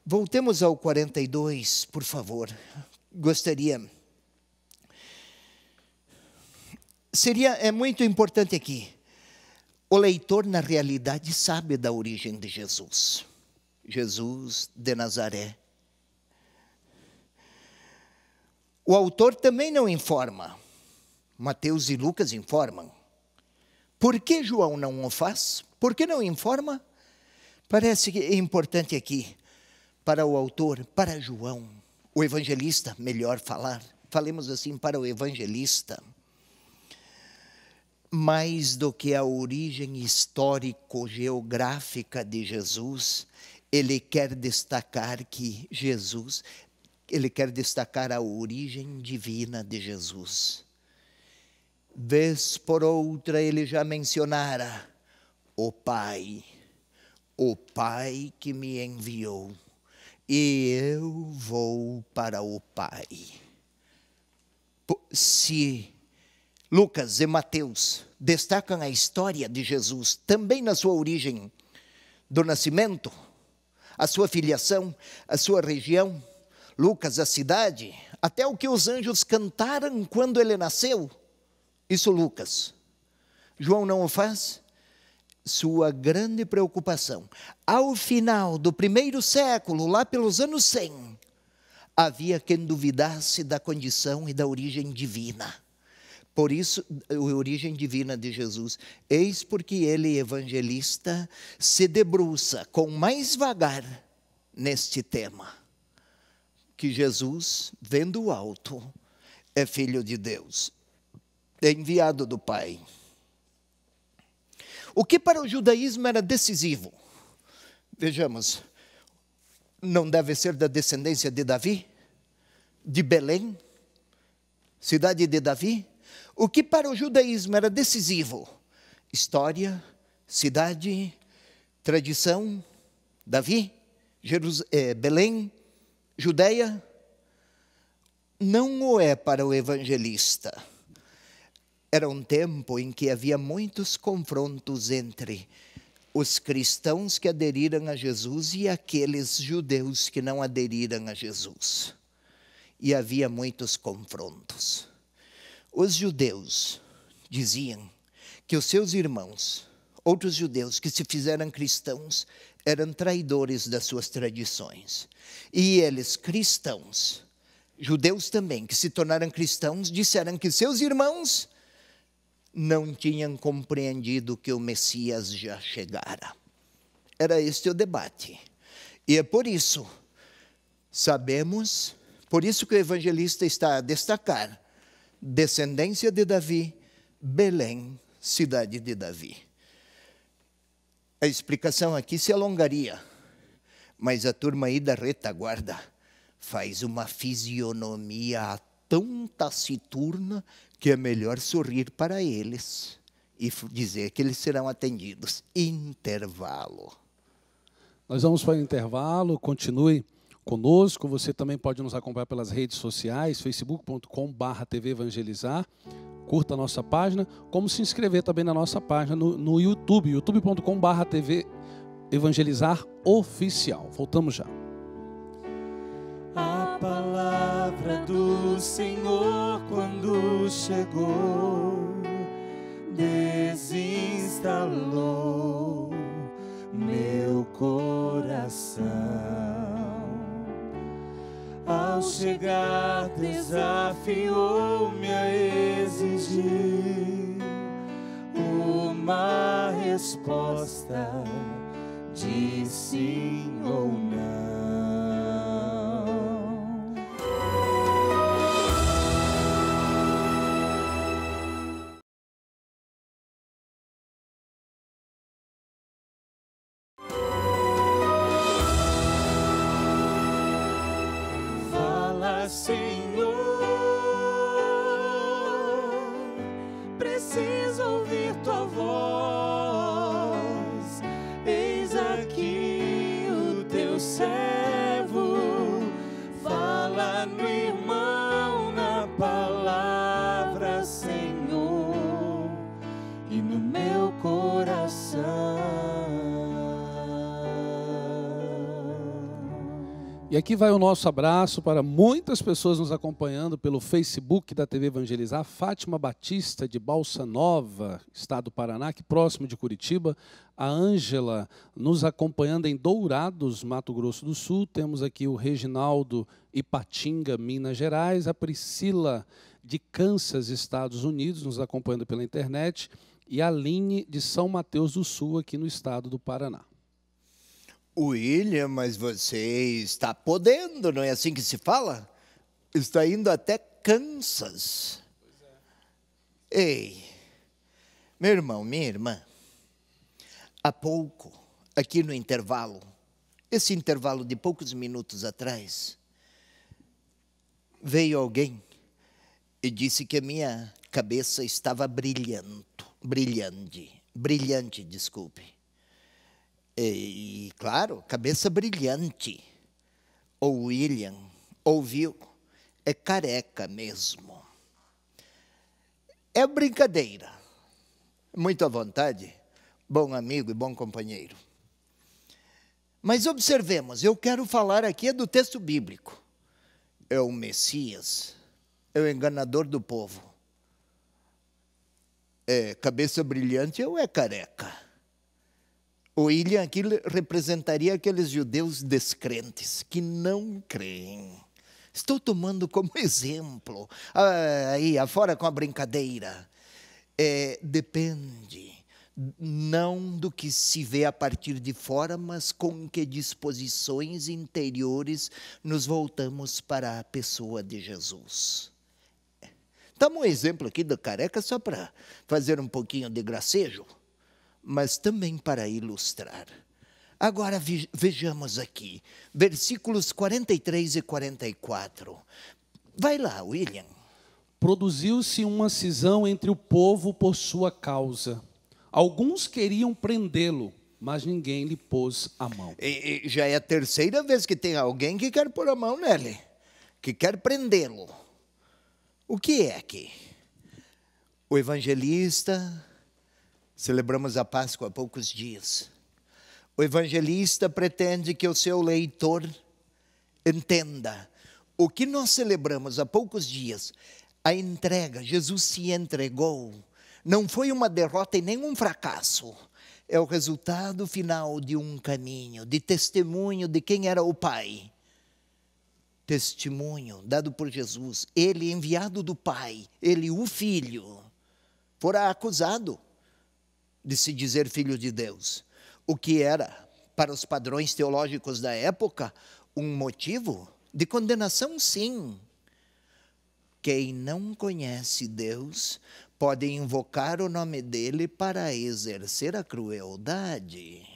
Voltemos ao 42, por favor. Gostaria. É muito importante aqui. O leitor, na realidade, sabe da origem de Jesus. Jesus de Nazaré. O autor também não informa. Mateus e Lucas informam. Por que João não o faz? Por que não informa? Parece que é importante aqui, para o autor, para João, o evangelista, melhor falar, falemos assim, para o evangelista, mais do que a origem histórico-geográfica de Jesus, ele quer destacar a origem divina de Jesus. Vez por outra ele já mencionara o Pai que me enviou, e eu vou para o Pai. Se Lucas e Mateus destacam a história de Jesus, também na sua origem do nascimento, a sua filiação, a sua região, Lucas, a cidade, até o que os anjos cantaram quando ele nasceu, isso Lucas. João não o faz? Sua grande preocupação. Ao final do primeiro século, lá pelos anos 100, havia quem duvidasse da condição e da origem divina. Por isso, a origem divina de Jesus. Eis porque ele, evangelista, se debruça com mais vagar neste tema. Que Jesus, vendo o alto, é filho de Deus. É enviado do Pai. O que para o judaísmo era decisivo? Vejamos, não deve ser da descendência de Davi? De Belém? Cidade de Davi? O que para o judaísmo era decisivo? História, cidade, tradição, Davi, Belém, Judeia? Não o é para o evangelista. Era um tempo em que havia muitos confrontos entre os cristãos que aderiram a Jesus e aqueles judeus que não aderiram a Jesus. E havia muitos confrontos. Os judeus diziam que os seus irmãos, outros judeus que se fizeram cristãos, eram traidores das suas tradições. E eles, cristãos, judeus também, que se tornaram cristãos, disseram que seus irmãos não tinham compreendido que o Messias já chegara. Era este o debate. E é por isso, Sabemos, por isso que o evangelista está a destacar, descendência de Davi, Belém, cidade de Davi. A explicação aqui se alongaria, mas a turma aí da retaguarda faz uma fisionomia tão taciturna que é melhor sorrir para eles e dizer que eles serão atendidos. Intervalo. Nós vamos para o intervalo, continue conosco. Você também pode nos acompanhar pelas redes sociais, facebook.com/TV Evangelizar. Curta a nossa página, como se inscrever também na nossa página no YouTube, youtube.com/TV Evangelizar Oficial. Voltamos já. A palavra do Senhor quando chegou, desinstalou meu coração. Ao chegar desafiou-me a exigir uma resposta de sim ou não. Fala, Senhor, preciso ouvir tua voz. Eis aqui o teu servo, fala no irmão, na palavra, Senhor, e no meu coração. E aqui vai o nosso abraço para muitas pessoas nos acompanhando pelo Facebook da TV Evangelizar. Fátima Batista, de Balsa Nova, estado do Paraná, aqui próximo de Curitiba. A Ângela nos acompanhando em Dourados, Mato Grosso do Sul. Temos aqui o Reginaldo, Ipatinga, Minas Gerais. A Priscila, de Kansas, Estados Unidos, nos acompanhando pela internet. E a Aline, de São Mateus do Sul, aqui no estado do Paraná. William, mas você está podendo, não é assim que se fala? Está indo até Kansas. Ei, meu irmão, minha irmã, há pouco, aqui no intervalo, esse intervalo de poucos minutos atrás, veio alguém e disse que a minha cabeça estava brilhante, desculpe. E, claro, cabeça brilhante. O William ouviu, é careca mesmo. É brincadeira. Muito à vontade, bom amigo e bom companheiro. Mas observemos, eu quero falar aqui do texto bíblico. É o Messias, é o enganador do povo. É cabeça brilhante ou é careca? O William aqui representaria aqueles judeus descrentes, que não creem. Estou tomando como exemplo, aí afora com a brincadeira. Depende, não do que se vê a partir de fora, mas com que disposições interiores nos voltamos para a pessoa de Jesus. Dá um exemplo aqui da careca só para fazer um pouquinho de gracejo, mas também para ilustrar. Agora vejamos aqui, versículos 43 e 44. Vai lá, William. Produziu-se uma cisão entre o povo por sua causa. Alguns queriam prendê-lo, mas ninguém lhe pôs a mão. E já é a terceira vez que tem alguém que quer pôr a mão nele, que quer prendê-lo. O que é aqui? O evangelista... Celebramos a Páscoa há poucos dias. O evangelista pretende que o seu leitor entenda o que nós celebramos há poucos dias. A entrega, Jesus se entregou. Não foi uma derrota e nem um fracasso. É o resultado final de um caminho, de testemunho de quem era o Pai. Testemunho dado por Jesus. Ele, enviado do Pai, ele, o Filho, fora acusado de se dizer filho de Deus, o que era, para os padrões teológicos da época, um motivo De condenação, sim. Quem não conhece Deus pode invocar o nome dele para exercer a crueldade.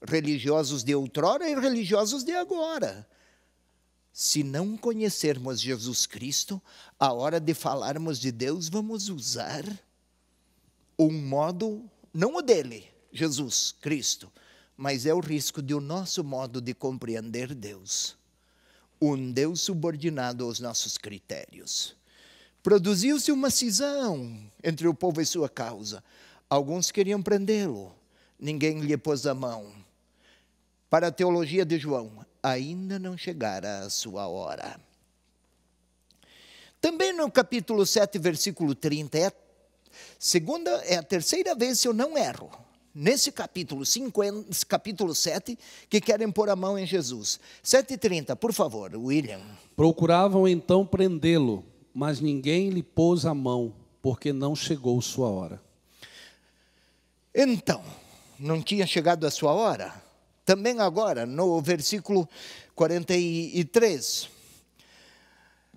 Religiosos de outrora e religiosos de agora. Se não conhecermos Jesus Cristo, a hora de falarmos de Deus, vamos usar um modo, não o dele, Jesus Cristo, mas é o risco de o nosso modo de compreender Deus. Um Deus subordinado aos nossos critérios. Produziu-se uma cisão entre o povo e sua causa. Alguns queriam prendê-lo, ninguém lhe pôs a mão. Para a teologia de João, ainda não chegara a sua hora. Também no capítulo 7, versículo 30, é a terceira vez, se eu não erro, nesse capítulo 7, que querem pôr a mão em Jesus. 7:30, por favor, William. Procuravam então prendê-lo, mas ninguém lhe pôs a mão, porque não chegou sua hora. Então, não tinha chegado a sua hora? Também agora, no versículo 43,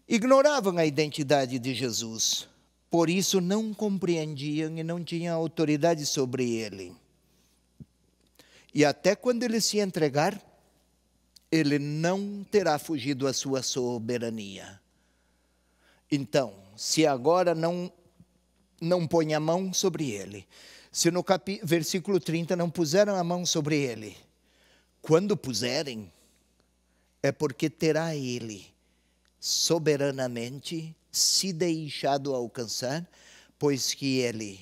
ignoravam a identidade de Jesus, por isso não compreendiam e não tinham autoridade sobre ele. E até quando ele se entregar, ele não terá fugido à sua soberania. Então, se agora não põe a mão sobre ele, se no versículo 30 não puseram a mão sobre ele, quando puserem, é porque terá ele soberanamente se deixado alcançar, pois que ele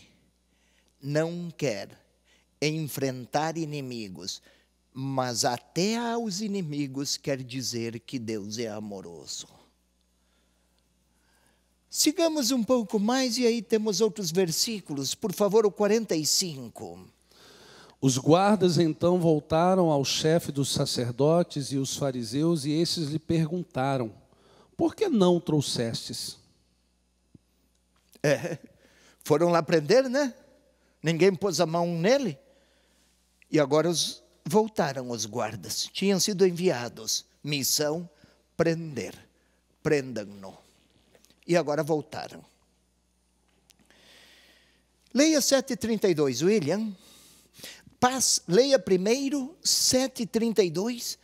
não quer enfrentar inimigos, mas até aos inimigos quer dizer que Deus é amoroso. Sigamos um pouco mais e aí temos outros versículos. Por favor, o 45. Os guardas então voltaram ao chefe dos sacerdotes e os fariseus, e esses lhe perguntaram: por que não trouxestes? Foram lá prender, né? Ninguém pôs a mão nele. E agora voltaram os guardas. Tinham sido enviados. Missão, prender. Prendam-no. E agora voltaram. Leia 7:32, William. Leia primeiro 7:32,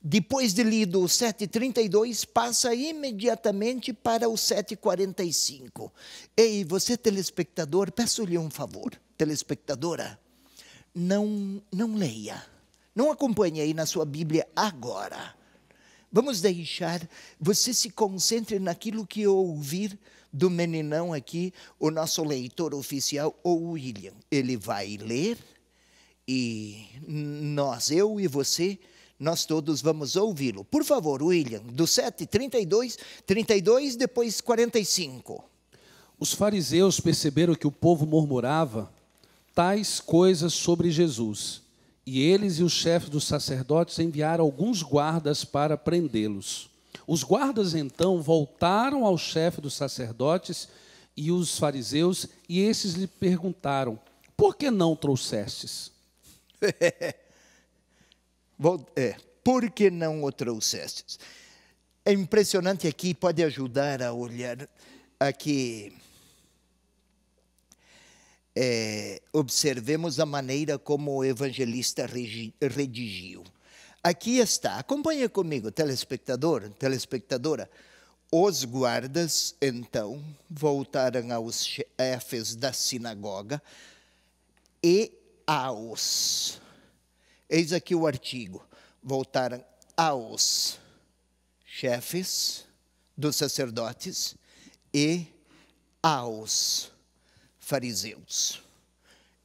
depois de lido o 7:32, passa imediatamente para o 7:45. Ei, você telespectador, peço-lhe um favor, telespectadora, não leia, não acompanhe aí na sua Bíblia agora. Vamos deixar, você se concentre naquilo que ouvir do meninão aqui, o nosso leitor oficial, o William. Ele vai ler. E nós, eu e você, nós todos vamos ouvi-lo. Por favor, William, do 7:32, depois 45. Os fariseus perceberam que o povo murmurava tais coisas sobre Jesus. E eles e os chefes dos sacerdotes enviaram alguns guardas para prendê-los. Os guardas então voltaram ao chefe dos sacerdotes e os fariseus, e esses lhe perguntaram: por que não trouxestes? Por que não o trouxestes? É impressionante aqui, pode ajudar a olhar aqui. Observemos a maneira como o evangelista redigiu. Aqui está, acompanha comigo, telespectador, telespectadora. Os guardas, então, voltaram aos chefes da sinagoga e eis aqui o artigo, voltaram aos chefes dos sacerdotes e aos fariseus.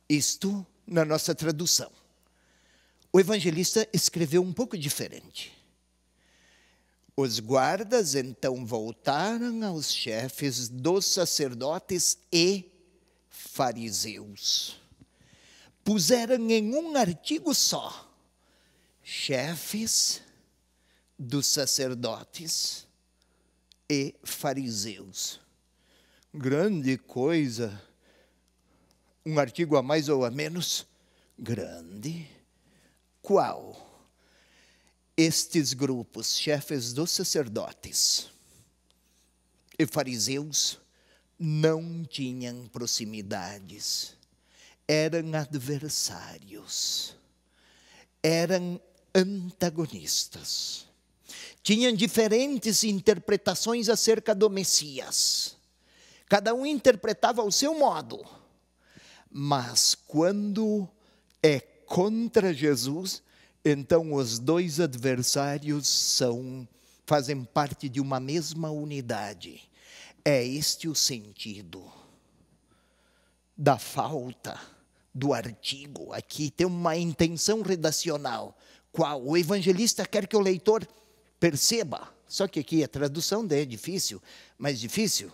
Isto na nossa tradução. O evangelista escreveu um pouco diferente. Os guardas então voltaram aos chefes dos sacerdotes e fariseus. Puseram em um artigo só, chefes dos sacerdotes e fariseus. Grande coisa, um artigo a mais ou a menos? Grande. Qual? estes grupos, chefes dos sacerdotes e fariseus, não tinham proximidades, eram adversários, eram antagonistas, tinham diferentes interpretações acerca do Messias, cada um interpretava ao seu modo, mas quando é contra Jesus, então os dois adversários fazem parte de uma mesma unidade. É este o sentido da falta do artigo. Aqui tem uma intenção redacional, qual o evangelista quer que o leitor perceba. Só que aqui a tradução é difícil, mais difícil,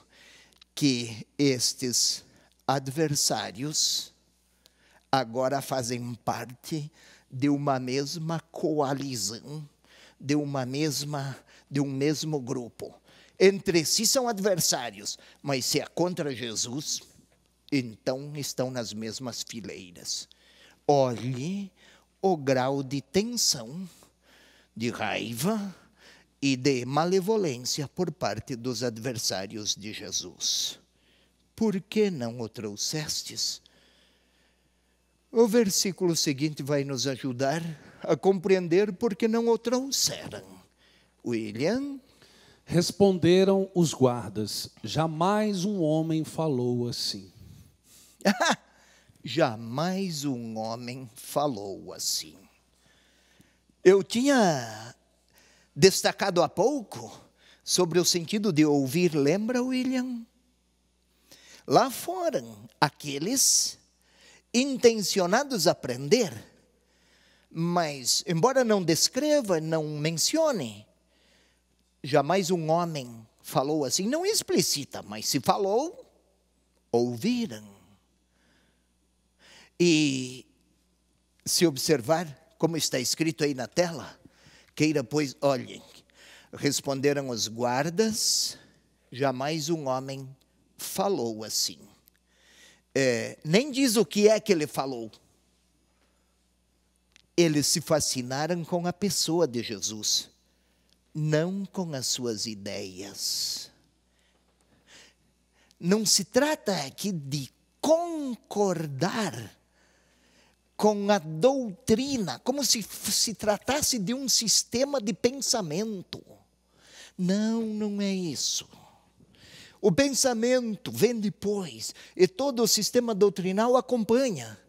que estes adversários agora fazem parte de uma mesma coalizão, de um mesmo grupo. Entre si são adversários, mas se é contra Jesus, então estão nas mesmas fileiras. Olhe o grau de tensão, de raiva e de malevolência por parte dos adversários de Jesus. Por que não o trouxestes? O versículo seguinte vai nos ajudar a compreender por que não o trouxeram. William? Responderam os guardas: jamais um homem falou assim. Jamais um homem falou assim. Eu tinha destacado há pouco sobre o sentido de ouvir, lembra, William? Lá foram aqueles intencionados a aprender, mas, embora não descreva, não mencione, jamais um homem falou assim, não explicita, mas se falou, ouviram. E se observar, como está escrito aí na tela, queira, pois, olhem, responderam os guardas, jamais um homem falou assim. Nem diz o que é que ele falou. Eles se fascinaram com a pessoa de Jesus, não com as suas ideias. Não se trata aqui de concordar com a doutrina, como se tratasse de um sistema de pensamento. Não, não é isso. O pensamento vem depois, e todo o sistema doutrinal acompanha.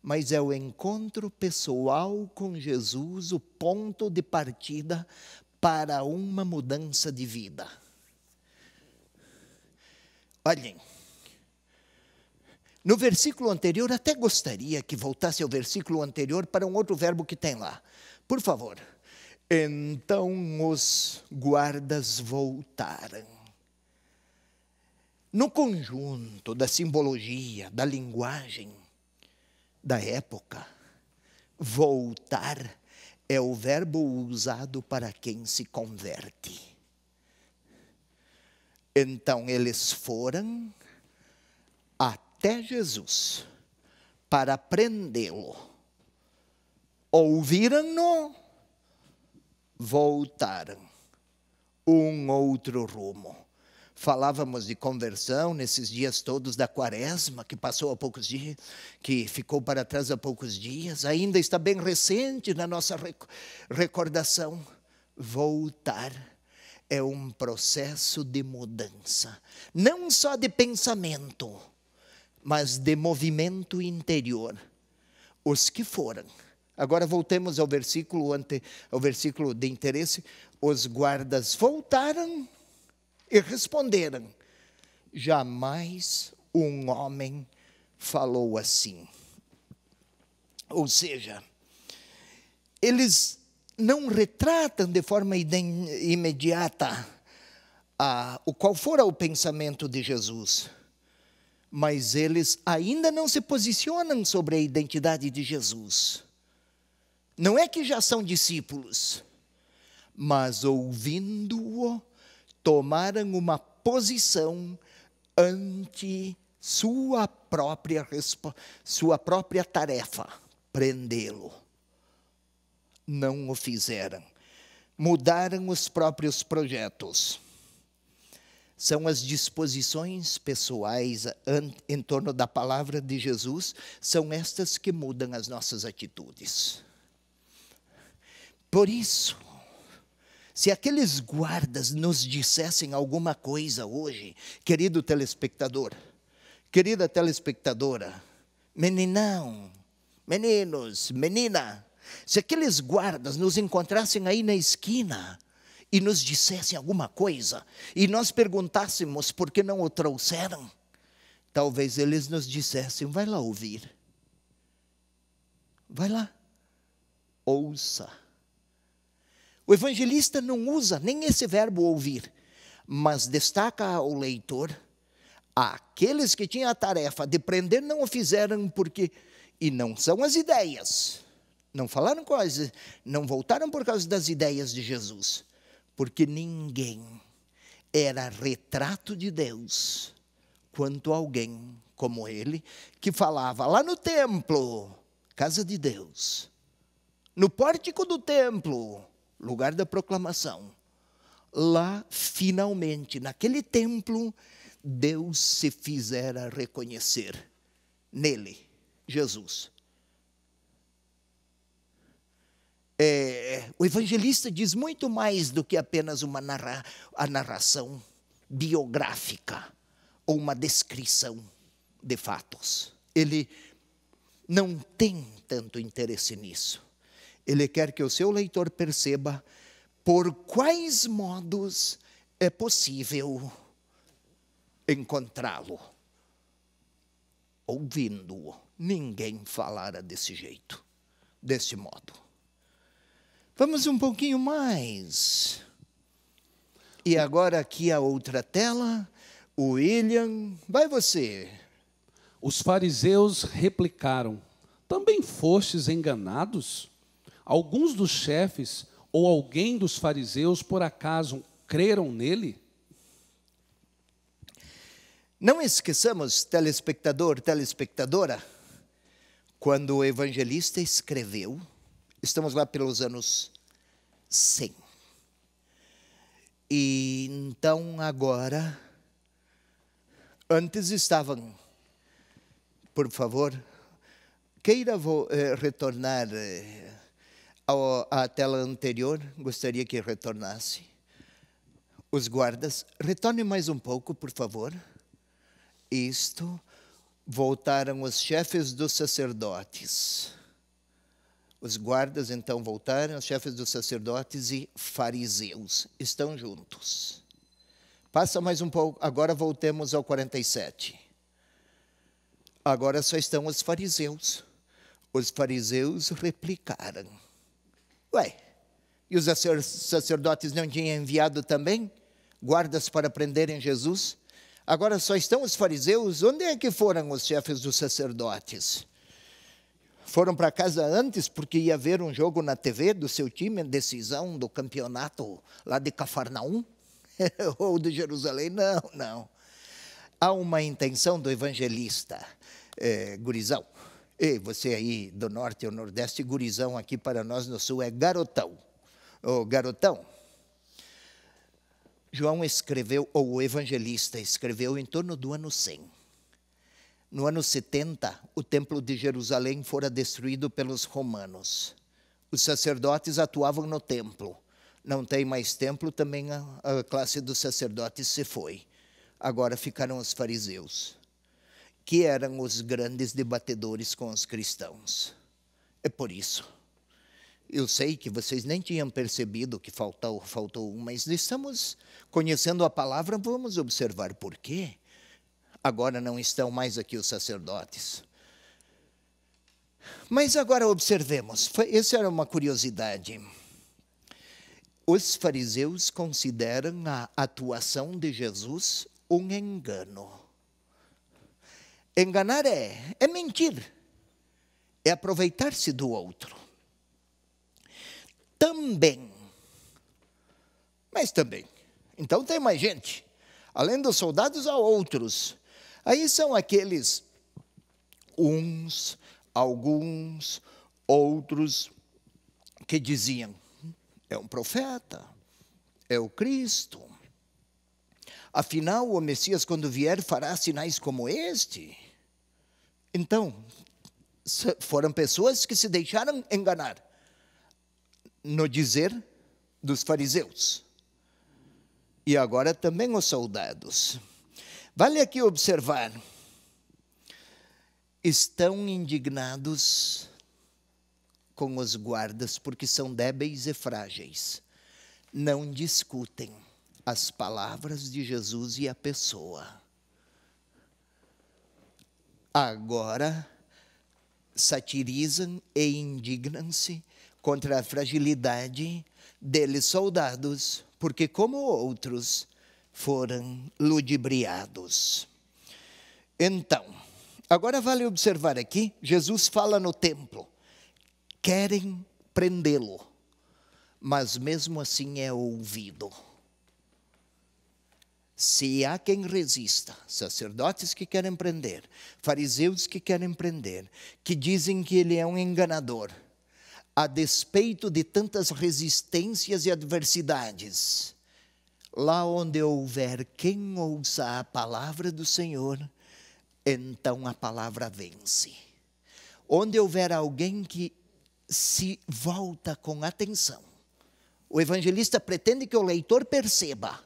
Mas é o encontro pessoal com Jesus o ponto de partida para uma mudança de vida. Olhem, no versículo anterior, até gostaria que voltasse ao versículo anterior para um outro verbo que tem lá. Por favor. Então os guardas voltaram. No conjunto da simbologia, da linguagem da época, voltar é o verbo usado para quem se converte. Então eles foram até Jesus para prendê-lo. Ouviram-no, voltaram, um outro rumo. Falávamos de conversão nesses dias todos da quaresma, que passou há poucos dias, que ficou para trás há poucos dias, ainda está bem recente na nossa recordação. Voltar é um processo de mudança, não só de pensamento, mas de movimento interior. Os que foram. Agora voltemos ao versículo de interesse. Os guardas voltaram e responderam: jamais um homem falou assim. Ou seja, eles não retratam de forma imediata o qual fora o pensamento de Jesus, mas eles ainda não se posicionam sobre a identidade de Jesus. Não é que já são discípulos, mas ouvindo-o, tomaram uma posição ante sua própria tarefa, prendê-lo. Não o fizeram. mudaram os próprios projetos. São as disposições pessoais em torno da palavra de Jesus, são estas que mudam as nossas atitudes. Por isso, se aqueles guardas nos dissessem alguma coisa hoje, querido telespectador, querida telespectadora, meninão, meninos, menina, se aqueles guardas nos encontrassem aí na esquina e nos dissessem alguma coisa, e nós perguntássemos por que não o trouxeram, talvez eles nos dissessem, vai lá ouvir. Vai lá, ouça. O evangelista não usa nem esse verbo ouvir, mas destaca ao leitor, aqueles que tinham a tarefa de prender não o fizeram porque, e não são as ideias, não falaram coisas, não voltaram por causa das ideias de Jesus, porque ninguém era retrato de Deus quanto alguém como ele, que falava lá no templo, casa de Deus, no pórtico do templo, lugar da proclamação, lá finalmente, naquele templo, Deus se fizera reconhecer nele, Jesus. O evangelista diz muito mais do que apenas a narração biográfica ou uma descrição de fatos. Ele não tem tanto interesse nisso. Ele quer que o seu leitor perceba por quais modos é possível encontrá-lo. Ouvindo-o, ninguém falara desse jeito, desse modo. Vamos um pouquinho mais. E agora aqui a outra tela, o William, vai você. Os fariseus replicaram, também fostes enganados? Alguns dos chefes ou alguém dos fariseus, por acaso, creram nele? Não esqueçamos, telespectador, telespectadora, quando o evangelista escreveu, estamos lá pelos anos 100. E então agora, antes estavam, por favor, queira retornar à tela anterior, gostaria que retornasse. Os guardas, retorne mais um pouco, por favor. Isto, voltaram os chefes dos sacerdotes. Os guardas então voltaram, os chefes dos sacerdotes e fariseus estão juntos. Passa mais um pouco, agora voltemos ao 47. Agora só estão os fariseus. Os fariseus replicaram. Ué, e os sacerdotes não tinham enviado também guardas para prenderem Jesus? Agora só estão os fariseus? Onde é que foram os chefes dos sacerdotes? Foram para casa antes porque ia ver um jogo na TV do seu time, decisão do campeonato lá de Cafarnaum? Ou de Jerusalém? Não, não. Há uma intenção do evangelista, gurizão. E você aí do norte ou nordeste, gurizão aqui para nós no sul é garotão. Ô, garotão. João escreveu, ou o evangelista escreveu em torno do ano 100. No ano 70, o templo de Jerusalém fora destruído pelos romanos. Os sacerdotes atuavam no templo. Não tem mais templo, também a classe dos sacerdotes se foi. Agora ficaram os fariseus, que eram os grandes debatedores com os cristãos. É por isso. Eu sei que vocês nem tinham percebido que faltou um, mas estamos conhecendo a palavra, vamos observar por quê. Agora não estão mais aqui os sacerdotes. Mas agora observemos, essa era uma curiosidade. Os fariseus consideram a atuação de Jesus um engano. Enganar é mentir, é aproveitar-se do outro. Também, mas também, então tem mais gente, além dos soldados há outros. Aí são aqueles uns, alguns, outros, que diziam, é um profeta, é o Cristo. Afinal, o Messias, quando vier, fará sinais como este. Então, foram pessoas que se deixaram enganar no dizer dos fariseus. E agora também os soldados. Vale aqui observar, estão indignados com os guardas porque são débeis e frágeis. Não discutem as palavras de Jesus e a pessoa. Agora satirizam e indignam-se contra a fragilidade deles soldados, porque como outros foram ludibriados. Então, agora vale observar aqui, Jesus fala no templo, querem prendê-lo, mas mesmo assim é ouvido. Se há quem resista, sacerdotes que querem prender, fariseus que querem prender, que dizem que ele é um enganador, a despeito de tantas resistências e adversidades, lá onde houver quem ouça a palavra do Senhor, então a palavra vence. Onde houver alguém que se volta com atenção, o evangelista pretende que o leitor perceba.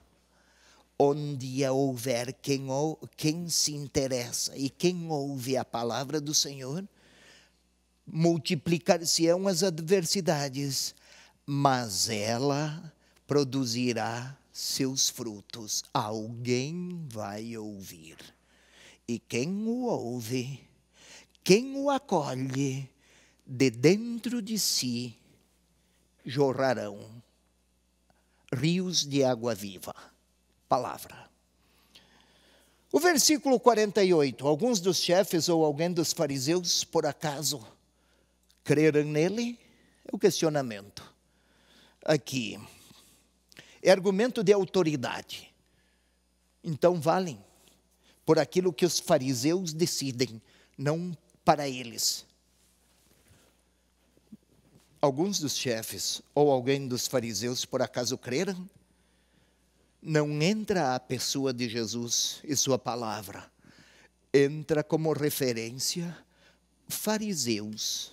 Onde houver quem se interessa e quem ouve a palavra do Senhor, multiplicar-se-ão as adversidades, mas ela produzirá seus frutos. Alguém vai ouvir. E quem o ouve, quem o acolhe, de dentro de si jorrarão rios de água viva. Palavra. O versículo 48, alguns dos chefes ou alguém dos fariseus, por acaso, creram nele? É o questionamento. Aqui, é argumento de autoridade. Então valem por aquilo que os fariseus decidem, não para eles. Alguns dos chefes ou alguém dos fariseus, por acaso, creram? Não entra a pessoa de Jesus e sua palavra. Entra como referência fariseus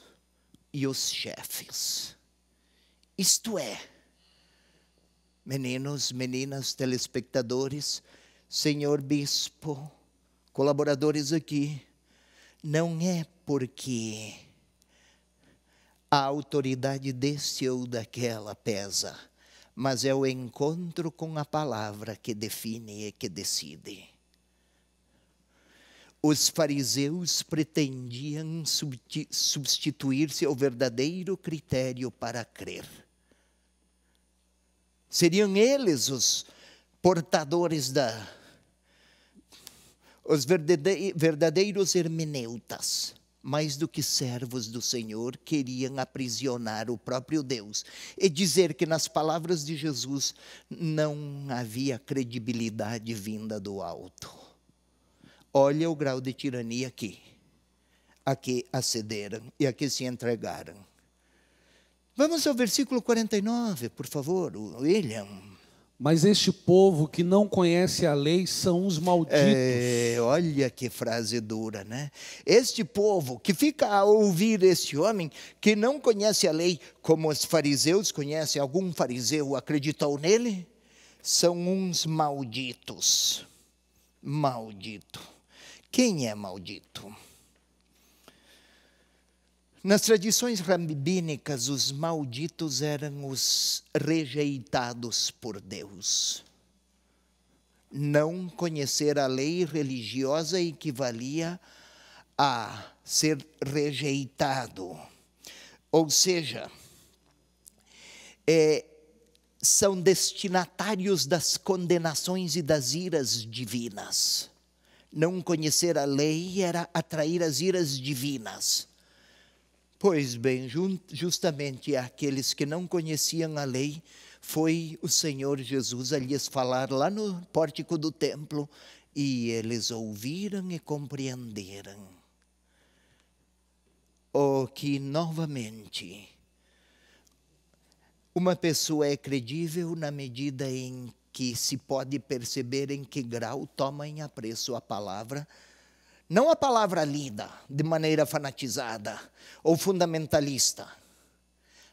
e os chefes. Isto é, meninos, meninas, telespectadores, senhor bispo, colaboradores aqui, não é porque a autoridade desse ou daquela pesa, mas é o encontro com a palavra que define e que decide. Os fariseus pretendiam substituir-se ao verdadeiro critério para crer. Seriam eles os portadores os verdadeiros hermeneutas. Mais do que servos do Senhor, queriam aprisionar o próprio Deus e dizer que nas palavras de Jesus não havia credibilidade vinda do alto. Olha o grau de tirania aqui. A que acederam e a que se entregaram. Vamos ao versículo 49, por favor, William. Mas este povo que não conhece a lei são os malditos. Olha que frase dura, né? Este povo que fica a ouvir este homem que não conhece a lei, como os fariseus conhecem, algum fariseu acreditou nele, são uns malditos. Maldito. Quem é maldito? Nas tradições rabínicas, os malditos eram os rejeitados por Deus. Não conhecer a lei religiosa equivalia a ser rejeitado. Ou seja, são destinatários das condenações e das iras divinas. Não conhecer a lei era atrair as iras divinas. Pois bem, justamente aqueles que não conheciam a lei, foi o Senhor Jesus a lhes falar lá no pórtico do templo, e eles ouviram e compreenderam. O que novamente Uma pessoa é credível na medida em que se pode perceber em que grau toma em apreço a palavra, não a palavra lida de maneira fanatizada ou fundamentalista,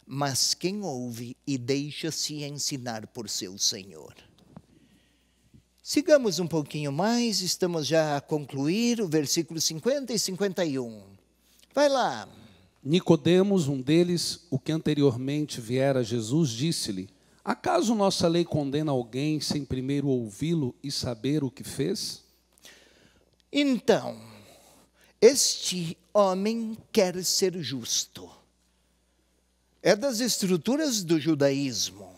mas quem ouve e deixa-se ensinar por seu Senhor. Sigamos um pouquinho mais, estamos já a concluir o versículo 50 e 51. Vai lá. Nicodemos, um deles, o que anteriormente viera a Jesus, disse-lhe: acaso nossa lei condena alguém sem primeiro ouvi-lo e saber o que fez? Então, este homem quer ser justo. É das estruturas do judaísmo,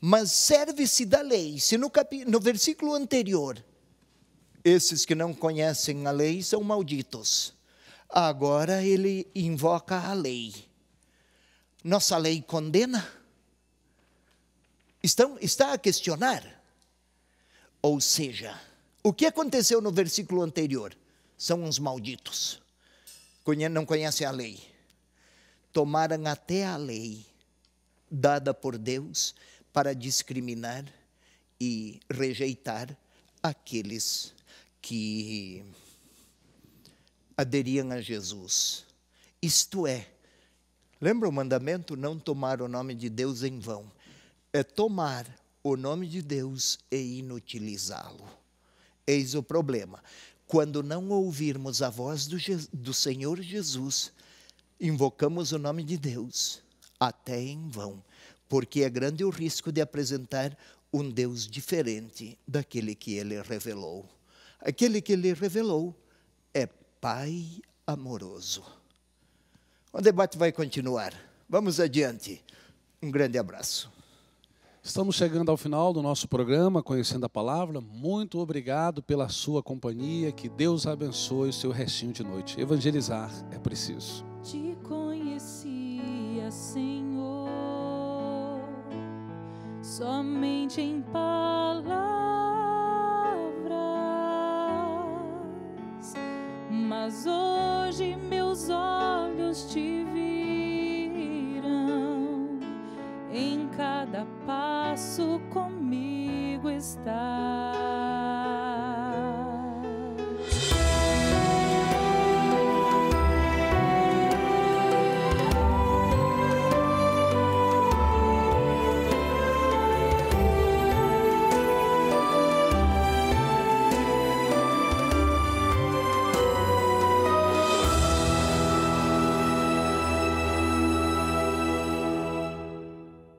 mas serve-se da lei. Se no versículo anterior, esses que não conhecem a lei são malditos. Agora ele invoca a lei. Nossa lei condena? Está a questionar? Ou seja, o que aconteceu no versículo anterior? São uns malditos. Não conhecem a lei. Tomaram até a lei dada por Deus para discriminar e rejeitar aqueles que aderiam a Jesus. Isto é, lembra o mandamento? Não tomar o nome de Deus em vão. É tomar o nome de Deus e inutilizá-lo. Eis o problema. Quando não ouvirmos a voz do Senhor Jesus, invocamos o nome de Deus até em vão, porque é grande o risco de apresentar um Deus diferente daquele que Ele revelou. Aquele que Ele revelou é Pai amoroso. O debate vai continuar. Vamos adiante. Um grande abraço. Estamos chegando ao final do nosso programa, Conhecendo a Palavra. Muito obrigado pela sua companhia. Que Deus abençoe o seu restinho de noite. Evangelizar é preciso. Te conhecia, Senhor, somente em palavras, mas hoje meus olhos te viram, em cada passo comigo está.